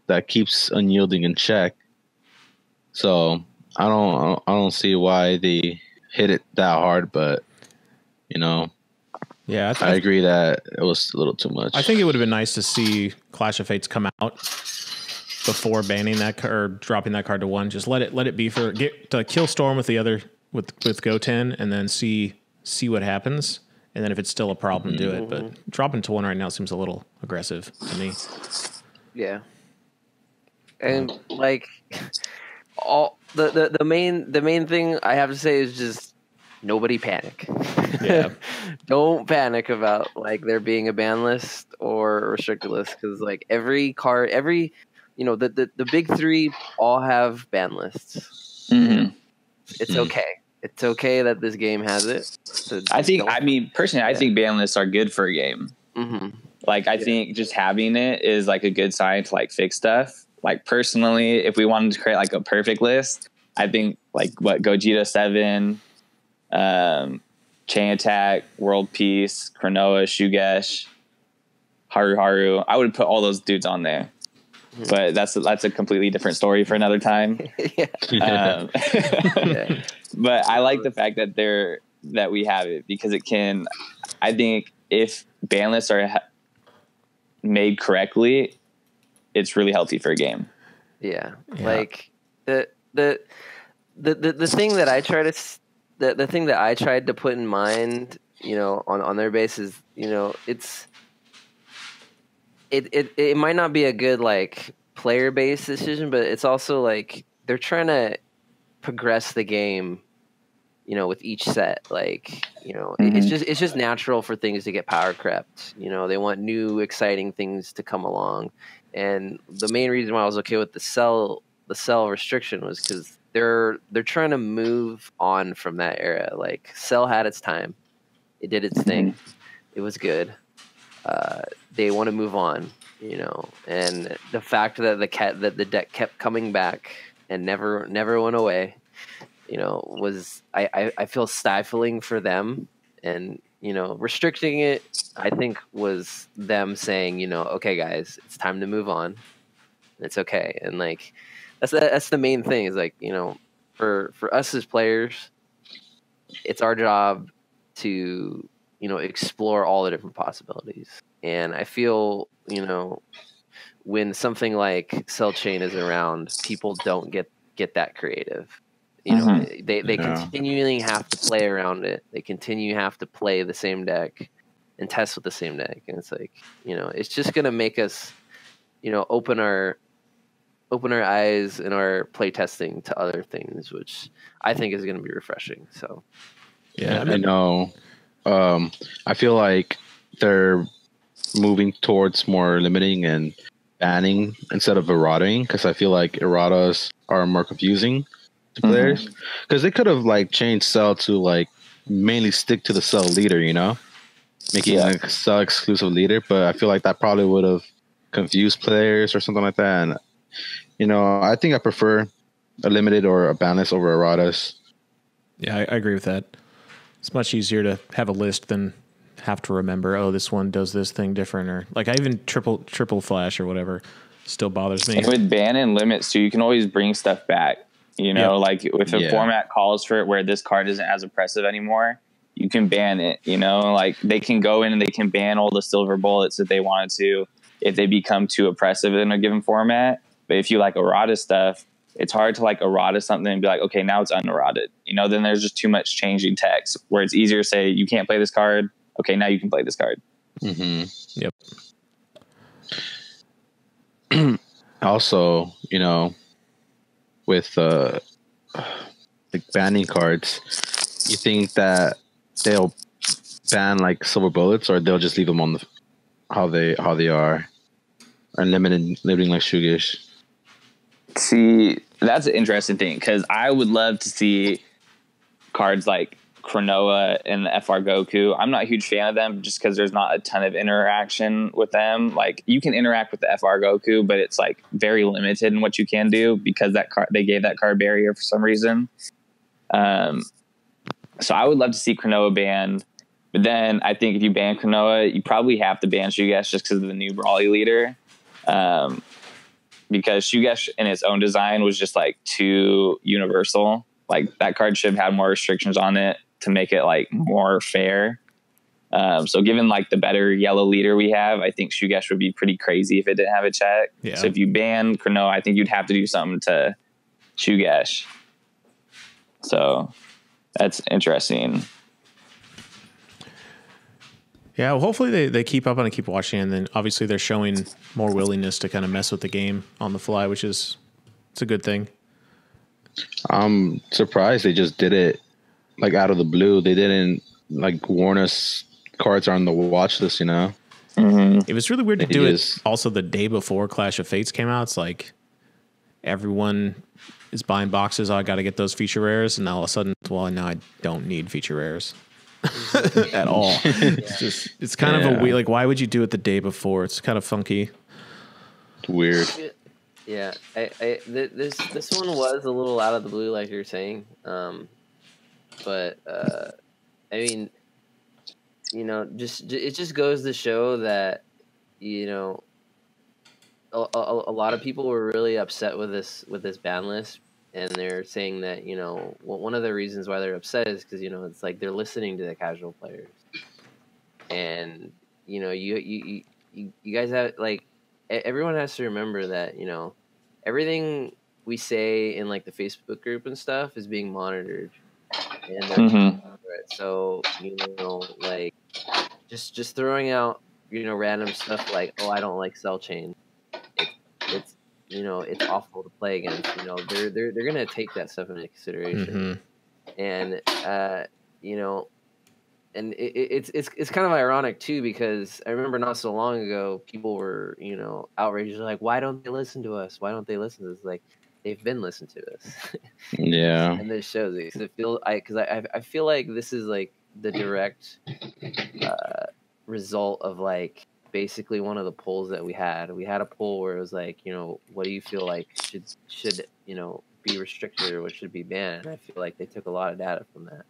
that keeps Unyielding in check. So I don't see why they hit it that hard, but yeah, I agree that it was a little too much. I think it would have been nice to see Clash of Fates come out before banning that card or dropping that card to 1. Just let it be to kill Storm with the other with Go 10 and then see what happens. And then if it's still a problem, do it. But dropping to 1 right now seems a little aggressive to me. Yeah. And like all the main thing I have to say is just nobody panic. Yeah. Don't panic about like there being a ban list or restricted list, because like every card, the big 3 all have ban lists. It's okay. It's okay that this game has it. So I think ban lists are good for a game. Like I think just having it is like a good sign to like fix stuff. Like personally, if we wanted to create like a perfect list, I think like Gogeta 7, Chain Attack, World Peace, Cronoa, Shugesh, Haru, I would put all those dudes on there. But that's a completely different story for another time. But I like the fact that we have it because it can. I think if ban lists are made correctly, it's really healthy for a game. Yeah. Like the thing that I try to the thing that I tried to put in mind, on their base is, it might not be a good like player based decision, but it's also like they're trying to progress the game, with each set. Like, it's just natural for things to get power crept. They want new exciting things to come along. And the main reason why I was okay with the cell restriction was because they're trying to move on from that era. Like Cell had its time, it did its thing, it was good. They want to move on, and the fact that the deck kept coming back and never went away, was I feel stifling for them, and restricting it, I think, was them saying, okay, guys, it's time to move on. It's okay, and like that's the main thing is like for us as players, it's our job to explore all the different possibilities. And I feel when something like Cell Chain is around, people don't get that creative. They continually have to play around it. They continue have to play the same deck and test with the same deck, and it's like it's just gonna make us open our eyes and our play testing to other things, which I think is going to be refreshing. So, yeah, I know. I feel like they're moving towards more limiting and banning instead of errating, because I feel like erratas are more confusing to players. Because they could have like changed Cell to like mainly stick to the Cell leader, making like Cell exclusive leader. But I feel like that probably would have confused players or something like that. And I think I prefer a limited or a Banlists over erratas. Yeah, I agree with that. It's much easier to have a list than have to remember, oh, this one does this thing different, or like I even triple flash or whatever still bothers me. And with ban and limits too, you can always bring stuff back. Like if a format calls for it where this card isn't as oppressive anymore, you can ban it. Like they can go in and they can ban all the silver bullets if they wanted to, if they become too oppressive in a given format. But if you like errata stuff, it's hard to like errata something and be like, okay, now it's unerrated. Then there's just too much changing text where it's easier to say, you can't play this card. Okay, now you can play this card. Yep. Also, with like banning cards, you think that they'll ban like silver bullets, or they'll just leave them on how they are, and limiting like Shugish? See, that's an interesting thing, because I would love to see cards like Cronoa and the FR Goku. I'm not a huge fan of them just because there's not a ton of interaction with them. Like you can interact with the FR Goku, but it's like very limited in what you can do because that card, they gave that card barrier for some reason. So I would love to see Cronoa banned, but then I think if you ban Cronoa, you probably have to ban Shugesh just because of the new Brawly leader. Because Shugesh in its own design was just like too universal. Like that card should have had more restrictions on it to make it like more fair. So given like the better yellow leader we have, I think Shugesh would be pretty crazy if it didn't have a check. Yeah. So if you ban Cronoa, I think you'd have to do something to Shugesh. So that's interesting. Yeah, well, hopefully they keep up on it, keep watching, and then obviously they're showing more willingness to kind of mess with the game on the fly, which is it's a good thing. I'm surprised they just did it like out of the blue. They didn't like warn us cards are on the watch list, It was really weird to do it also the day before Clash of Fates came out. It's like everyone is buying boxes. Oh, I got to get those feature rares, and all of a sudden, well, now I don't need feature rares at all. It's kind of a weird. Like, why would you do it the day before? It's kind of funky. Weird. Yeah, this one was a little out of the blue, like you're saying. But I mean, it just goes to show that a lot of people were really upset with this ban list, and they're saying that one of the reasons why they're upset is because it's like they're listening to the casual players, and you guys have like everyone has to remember that everything we say in like the Facebook group and stuff is being monitored, and so like just throwing out random stuff like, oh, I don't like Cell Chain. It's it's awful to play against. They're gonna take that stuff into consideration, and and it's kind of ironic too, because I remember not so long ago people were outraged, like, why don't they listen to us? Why don't they listen to us? Like, they've been listening to us. Yeah. And this shows it. I feel like this is like the direct result of like basically one of the polls that we had. We had a poll where it was like, what do you feel like should be restricted or what should be banned. And I feel like they took a lot of data from that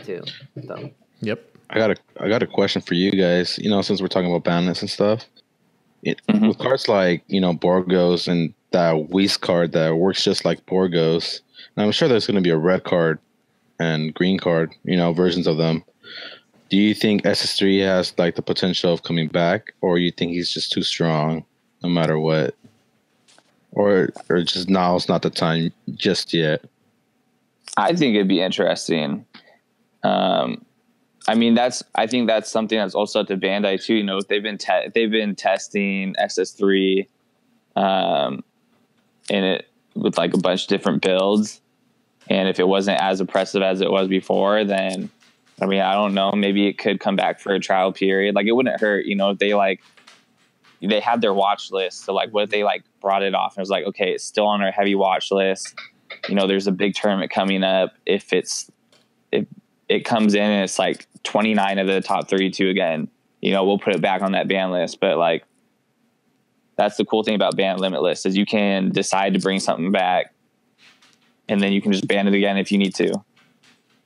too. So. Yep. I got a question for you guys. You know, since we're talking about Banlists and stuff, with cards like, you know, Borgos and that Whist card that works just like Borgos, and I'm sure there's going to be a red card and green card, you know, versions of them. Do you think SS3 has like the potential of coming back, or you think he's just too strong no matter what, or just now's not the time just yet? I think it'd be interesting. I mean, I think that's something that's also at the Bandai too. You know, they've been testing SS3, in it with like a bunch of different builds, and if it wasn't as oppressive as it was before, then I mean, I don't know. Maybe it could come back for a trial period. Like, it wouldn't hurt, you know, if they had their watch list. So like, what if they like brought it off and it was like, okay, it's still on our heavy watch list. You know, there's a big tournament coming up. If it comes in and it's like 29 of the top 32 again, you know, we'll put it back on that ban list. But like, that's the cool thing about ban limit lists is you can decide to bring something back and then you can just ban it again if you need to.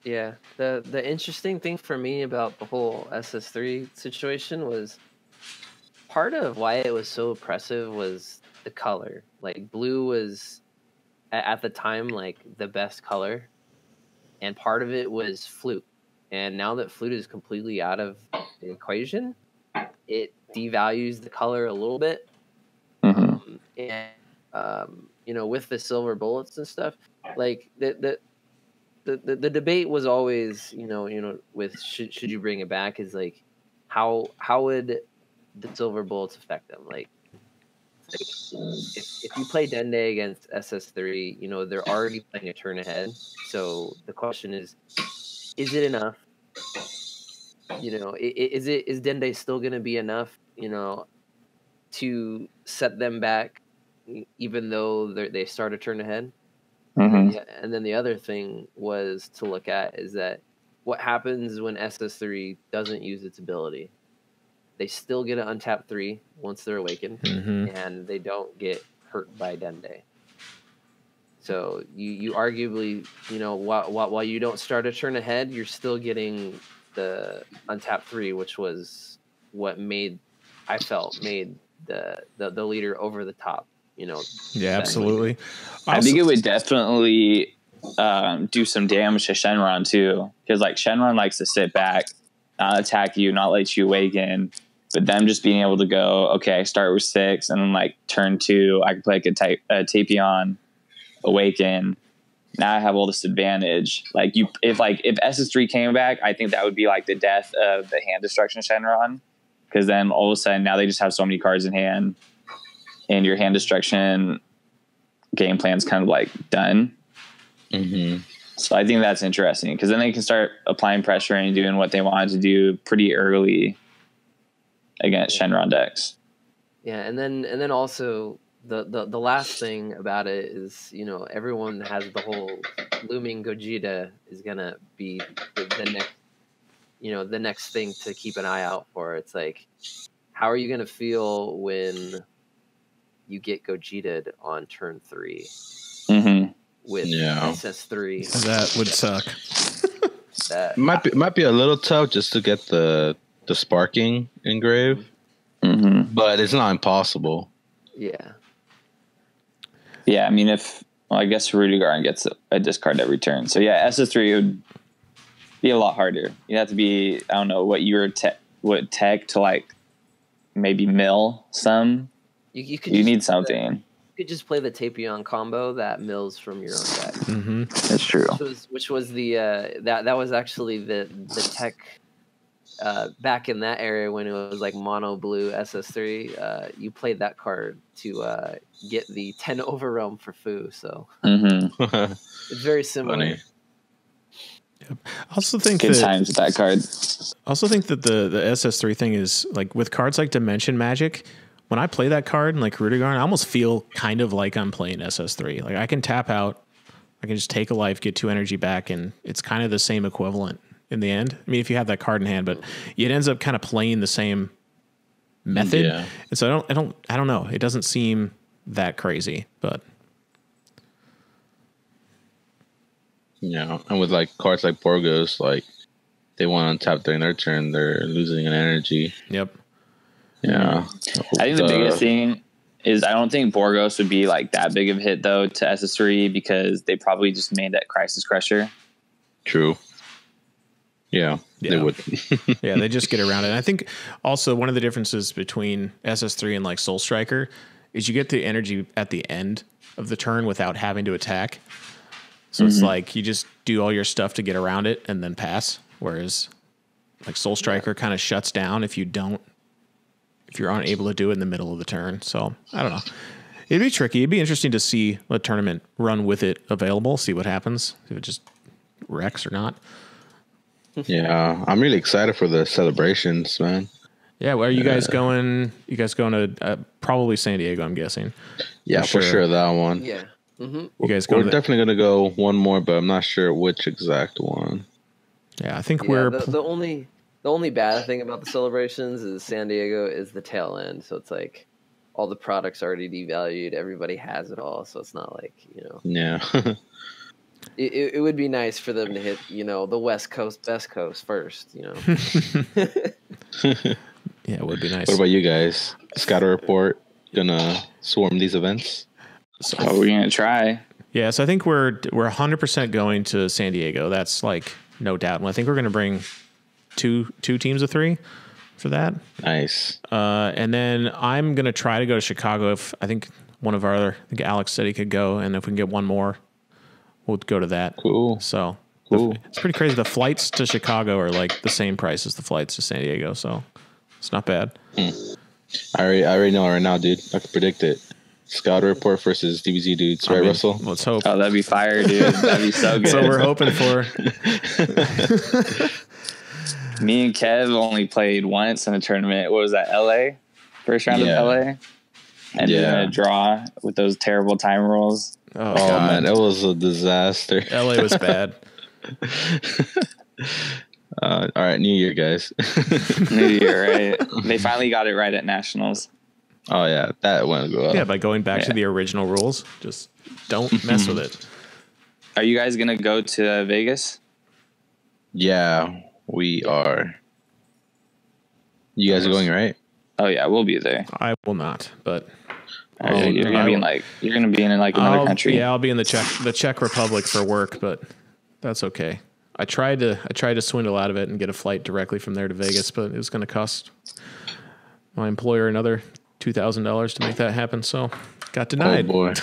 Yeah. The interesting thing for me about the whole SS3 situation was part of why it was so oppressive was the color. Like, blue was at the time like the best color, and part of it was flute. And now that flute is completely out of the equation, it devalues the color a little bit. You know, with the silver bullets and stuff, like the debate was always, you know, with should you bring it back, is how would the silver bullets affect them? Like if you play Dende against SS3, you know, they're already playing a turn ahead. So the question is it enough? You know, is Dende still going to be enough, you know, to set them back, even though they start a turn ahead? Yeah, and then the other thing was to look at is that what happens when SS3 doesn't use its ability? They still get an untapped 3 once they're awakened, and they don't get hurt by Dende. So you arguably, you know, while you don't start a turn ahead, you're still getting the untapped 3, which was what I felt made the leader over the top. You know. Yeah, absolutely. I think it would definitely do some damage to Shenron too, because like Shenron likes to sit back, not attack you, not let you awaken. But them just being able to go, okay, I start with 6, and then like turn 2, I can play like a Tapion, awaken. Now I have all this advantage. Like if SS3 came back, I think that would be like the death of the hand destruction Shenron, because then all of a sudden now they just have so many cards in hand, and your hand destruction game plan's kind of like done. So I think that's interesting, because then they can start applying pressure and doing what they wanted to do pretty early against Shenron decks. Yeah, and then also the last thing about it is, you know, everyone has the whole looming Gogeta is gonna be the next, you know, the next thing to keep an eye out for. It's like, how are you gonna feel when you get Gogeta'd on turn 3 with SS3? That would suck. That might be a little tough just to get the sparking engraved, but it's not impossible. Yeah. Yeah, I mean, I guess Rudigarn gets a discard every turn. So yeah, SS3 would be a lot harder. You'd have to be, I don't know, what tech to like maybe mill some. You need something. You could just play the Tapion combo that mills from your own deck. That's true. Which was the that was actually the tech back in that area when it was like mono blue SS3. You played that card to get the 10 overrealm for Fu. So it's very similar. Funny. Yep. I also think good times with that card. I also think that the SS3 thing is like with cards like Dimension Magic. When I play that card and like Rudigarn, I almost feel kind of like I'm playing SS3. Like I can tap out, I can just take a life, get 2 energy back, and it's kind of the same equivalent in the end. I mean, if you have that card in hand, but it ends up kind of playing the same method. Yeah. And so I don't know. It doesn't seem that crazy, but Yeah, and with like cards like Borgos, like they want to tap during their turn, they're losing an energy. Yep. Yeah, I think the biggest thing is I don't think Borgos would be like that big of a hit though to SS3 because they probably just made that Crisis Crusher. True. Yeah, they would. Yeah, they just get around it. And I think also one of the differences between SS3 and like Soul Striker is you get the energy at the end of the turn without having to attack. So it's like you just do all your stuff to get around it and then pass. Whereas like Soul Striker kind of shuts down if you're unable to do it in the middle of the turn. So I don't know. It'd be tricky. It'd be interesting to see a tournament run with it available, see what happens, if it just wrecks or not. Yeah, I'm really excited for the celebrations, man. Yeah, where are you guys going? You guys going to probably San Diego, I'm guessing. Yeah, for sure that one. Yeah. You guys We're definitely going to go one more, but I'm not sure which exact one. Yeah, I think the only bad thing about the celebrations is San Diego is the tail end. So it's like all the products already devalued. Everybody has it all. So it's not like, Yeah. It would be nice for them to hit, the West Coast, Best Coast first, Yeah, it would be nice. What about you guys? Scatter Report gonna swarm these events? So we're gonna try. Yeah, so I think we're 100% going to San Diego. That's like no doubt. And I think we're gonna bring two teams of 3 for that. Nice. And then I'm gonna try to go to Chicago. If I think one of our other, I think Alex said he could go, and if we can get one more, we'll go to that. Cool. So cool. It's pretty crazy. The flights to Chicago are like the same price as the flights to San Diego, so it's not bad. I already know right now, dude. I can predict it. Scout Report versus DBZ Doodz, right, Russell? Let's hope. Oh, that'd be fire, dude. That'd be so good. So we're hoping for. Me and Kev only played once in a tournament. What was that, LA? First round of LA? And then a draw with those terrible time rules. Oh God. Man, that was a disaster. LA was bad. All right, New Year, guys. New Year, right? They finally got it right at Nationals. Oh, yeah, that went well. Yeah, by going back to the original rules. Just don't mess with it. Are you guys going to go to Vegas? Yeah, we are. You guys are going, right? Oh, yeah, we'll be there. I will not, but... you're gonna be in another country. Yeah, I'll be in the Czech Republic for work, but that's okay. I tried to swindle out of it and get a flight directly from there to Vegas, but it was going to cost my employer another $2,000 to make that happen. So got denied. Oh boy!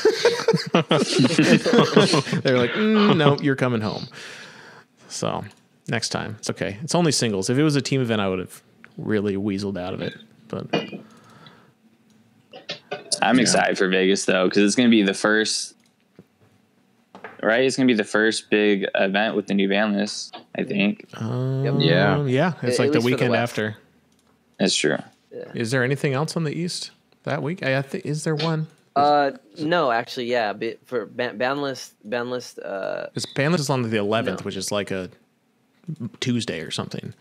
They're like, no, you're coming home. So next time, it's okay. It's only singles. If it was a team event, I would have really weaseled out of it, but. I'm excited for Vegas though, because it's going to be the first, right? It's going to be the first big event with the new Banlists, I think. Yeah. It's like the weekend after. That's true. Yeah. Is there anything else on the East that week? I think is there one? No, actually, yeah. For Banlist, Because Banlist is on the 11th, which is like a Tuesday or something.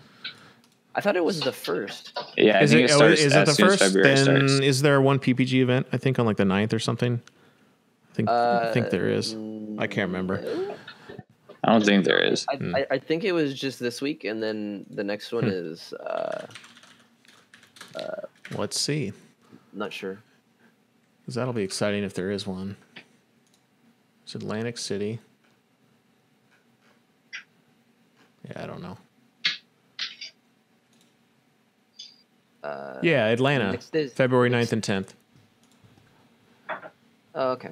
I thought it was the first. Yeah, I think it starts is it the first? February then starts. Is there one PPG event? I think on like the 9th or something. I think there is. I can't remember. I don't think there is. I think it was just this week, and then the next one is. Let's see. Not sure. Because that'll be exciting if there is one. It's Atlantic City. Yeah, I don't know. Yeah, Atlanta, February 9th and 10th. Oh, okay.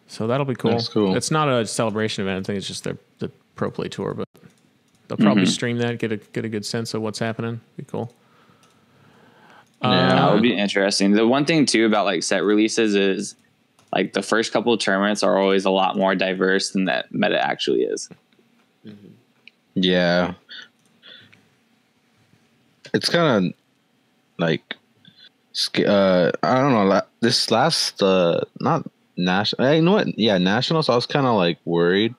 So that'll be cool. That's cool. It's not a celebration event. I think it's just the Pro Play Tour, but they'll probably stream that, get a good sense of what's happening. Be cool. Yeah, that would be interesting. The one thing too about like set releases is like the first couple of tournaments are always a lot more diverse than that meta actually is. Yeah. It's kind of like, I don't know. This last, not national. You know what? Yeah, nationals. I was kind of like worried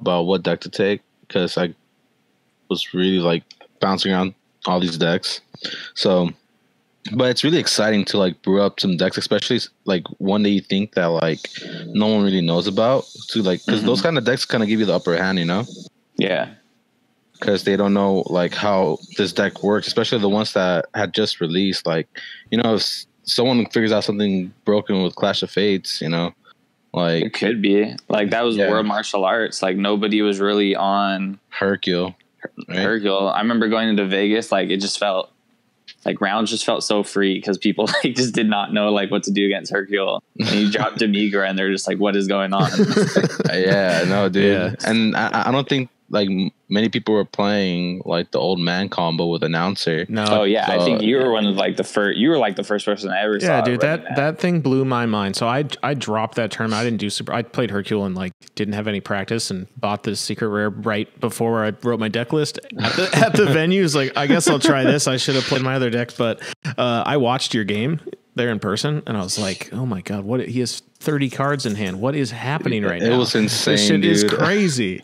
about what deck to take because I was really like bouncing around all these decks. So But it's really exciting to like brew up some decks, especially like one that you think that like no one really knows about. To like, because those kind of decks kind of give you the upper hand, you know? Yeah. Because they don't know like how this deck works, especially the ones that had just released. Like, you know, if someone figures out something broken with Clash of Fates, you know, like It could be like that was Yeah. World Martial Arts. Like nobody was really on Hercule. Right? Hercule. I remember going into Vegas, like it just felt like rounds just felt so free because people like just did not know like what to do against Hercule. And you drop Demigra and they're just like, what is going on? Yeah, no, dude. Yeah. And I don't think like many people were playing like the old man combo with announcer. No. Oh yeah, I So, think you were one of like the first. You were like the first person I ever saw. Yeah, dude, running that thing blew my mind. So I dropped that tournament. I didn't do super. I played Hercule and like didn't have any practice and bought the secret rare right before I wrote my deck list at the venues. Like, I guess I'll try this. I should have played my other decks, but I watched your game there in person and I was like, oh my god, what? He has 30 cards in hand. What is happening right now? It was insane. This shit dude. is crazy.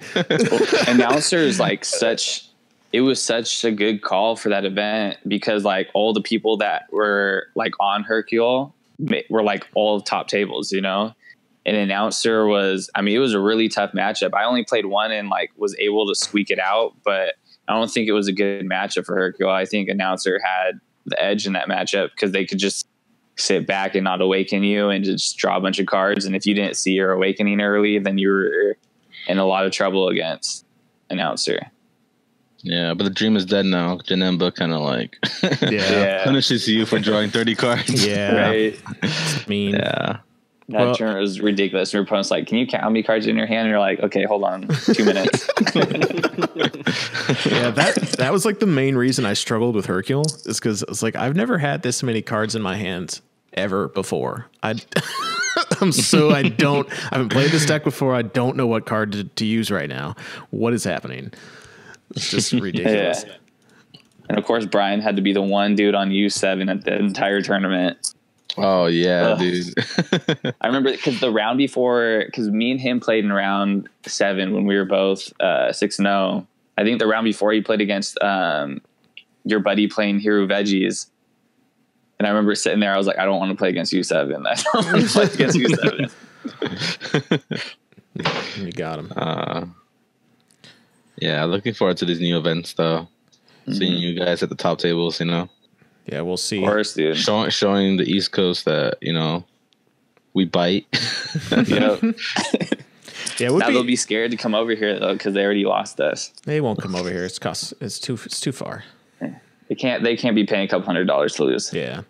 Announcer is like such. It was such a good call for that event because like all the people that were like on Hercule were like all top tables, you know. And announcer was, I mean, it was a really tough matchup. I only played one and like was able to squeak it out, but I don't think it was a good matchup for Hercule. I think announcer had the edge in that matchup because they could just sit back and not awaken you and just draw a bunch of cards. And if you didn't see your awakening early, then you were in a lot of trouble against announcer. Yeah, but the dream is dead now. Janemba kind of like Yeah. punishes you for drawing 30 cards. Yeah. Right. I mean, Yeah. That turn was ridiculous. Your opponent's like, can you count how many cards in your hand? And you're like, okay, hold on 2 minutes. yeah, that was like the main reason I struggled with Hercule is because it's like I've never had this many cards in my hands ever before. I haven't played this deck before. I don't know what card to use right now. What is happening? It's just ridiculous. Yeah. And of course, Brian had to be the one dude on U7 at the entire tournament. Oh yeah, Ugh. dude. I remember because the round before, because me and him played in round 7 when we were both 6-0. I think the round before he played against your buddy playing Hero Veggies. And I remember sitting there, I was like, I don't want to play against U7. I don't want to play against U7. You got him. Yeah, looking forward to these new events though. Seeing you guys at the top tables, you know. Yeah, we'll see. Of course, dude. Showing the East Coast that, you know, we bite. You know, Yeah, now they'll be scared to come over here though because they already lost us. They won't come over here. It's too far. They can't be paying a couple $100 to lose. Yeah.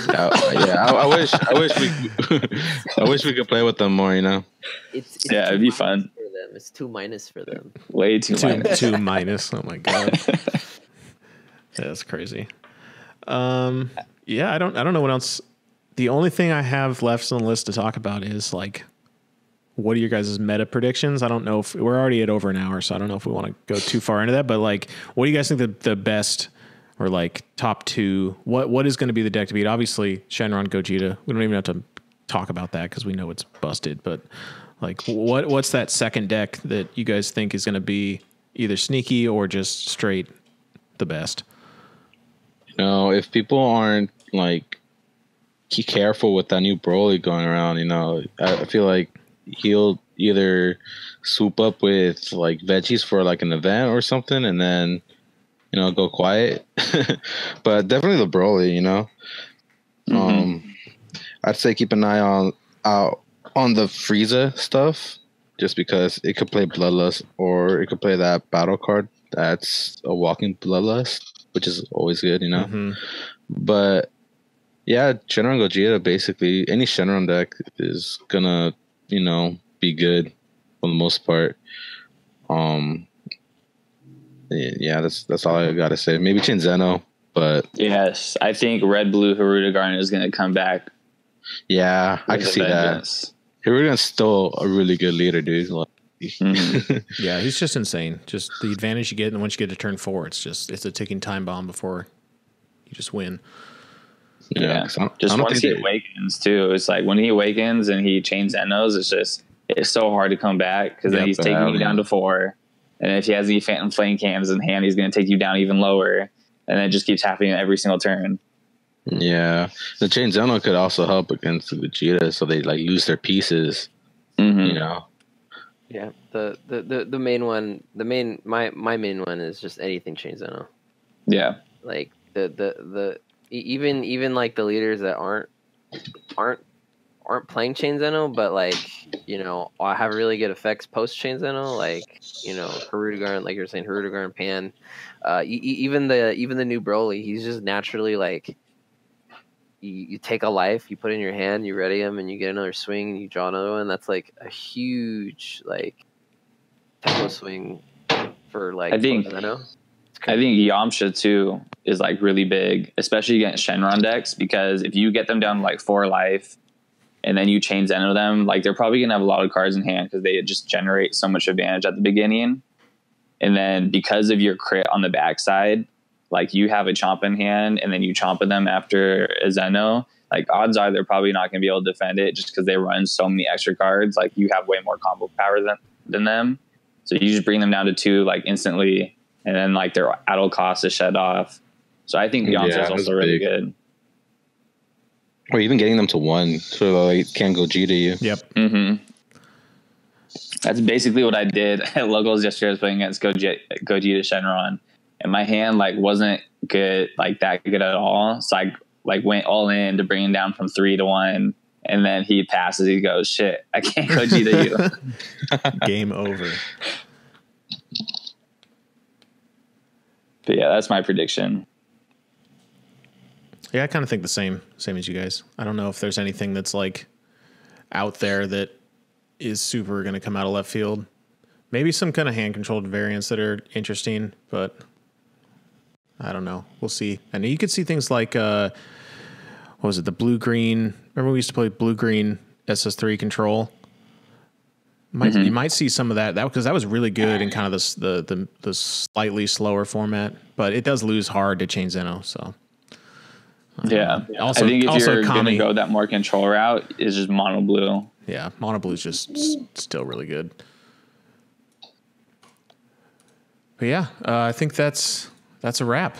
I wish we could play with them more, you know. It's Yeah, it'd be fun. for them. It's 2- for them. Way too much. Two minus. Oh my god. That's crazy. Yeah, I don't know what else. The only thing I have left on the list to talk about is like, what are your guys' meta predictions? I don't know if we're already at over an hour, so I don't know if we want to go too far into that. But like, what do you guys think the best or like top 2? What is going to be the deck to beat? Obviously, Shenron Gogeta. We don't even have to talk about that because we know it's busted. But like, what's that second deck that you guys think is going to be either sneaky or just straight the best? You know, if people aren't like careful with that new Broly going around, you know, I feel like he'll either swoop up with like veggies for like an event or something and then, you know, go quiet. But definitely the Broly, you know. I'd say keep an eye out on the Frieza stuff just because it could play Bloodlust or it could play that battle card that's a walking Bloodlust, which is always good, you know. But yeah, Shenron Gogeta, basically any Shenron deck is gonna, you know, be good for the most part. Yeah, that's all I gotta say. Maybe Chinzeno, but Yes, I think Red Blue Haruta Garnet is going to come back. yeah, I can see that. Hiruga's still a really good leader, dude. Like, Yeah, he's just insane. Just the advantage you get, and once you get to turn 4, it's a ticking time bomb before you just win. Yeah, 'cause I just don't once think he awakens too. It's like when he awakens and he chains Zenos, it's so hard to come back because then he's taking you down to 4. And if he has any Phantom Flame cams in hand, he's going to take you down even lower. And then it just keeps happening every single turn. Yeah, the chain Zeno could also help against the Vegeta, so they like lose their pieces. You know. Yeah, the main one, my main one is just anything chain Zeno. Yeah. Like even like the leaders that aren't playing chain Zeno, but like have really good effects post chain Zeno, like Hirudegarn, like you're saying, Hirudegarn, Pan, even the new Broly, he's just naturally like you take a life, you put it in your hand, you ready him, and you get another swing, and you draw another one. That's like a huge like tempo swing for like Zeno. I think Yamcha too is like really big, especially against Shenron decks, because if you get them down to like 4 life and then you chain Zeno them, like they're probably gonna have a lot of cards in hand because they just generate so much advantage at the beginning. And then because of your crit on the backside, like you have a chomp in hand and then you chomp at them after a Zeno, like odds are they're probably not gonna be able to defend it just because they run so many extra cards. Like you have way more combo power than them. So you just bring them down to 2 like instantly. And then like their idle cost is shut off. So I think Yamcha is also really good. Or even getting them to 1 so they can't go G to you. Yep. Mm-hmm. That's basically what I did at locals yesterday. I was playing against Goji to Shenron, and my hand like wasn't good, like that good at all. So I like went all in to bring him down from 3 to 1, and then he passes. He goes, "Shit, I can't Goji to you." Game over. But yeah, that's my prediction. Yeah, I kind of think the same as you guys. I don't know if there's anything that's like out there that is super going to come out of left field. Maybe some kind of hand controlled variants that are interesting, but I don't know. We'll see. And you could see things like, what was it? The blue green. Remember we used to play blue green SS3 control. You might see some of that because that was really good in kind of the slightly slower format, but it does lose hard to chain Zeno. So yeah, also, I think if you're going to Kami, go that more control route, is just mono blue. Yeah, mono blue is just still really good. But yeah, I think that's a wrap.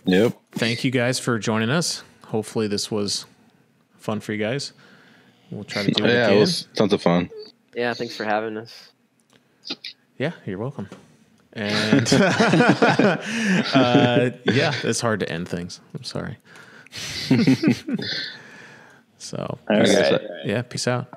Yep. Thank you guys for joining us. Hopefully this was fun for you guys. We'll try to do it again. It was tons of fun. Yeah, thanks for having us. Yeah, you're welcome. And yeah, it's hard to end things. I'm sorry. So, All right. yeah, peace out.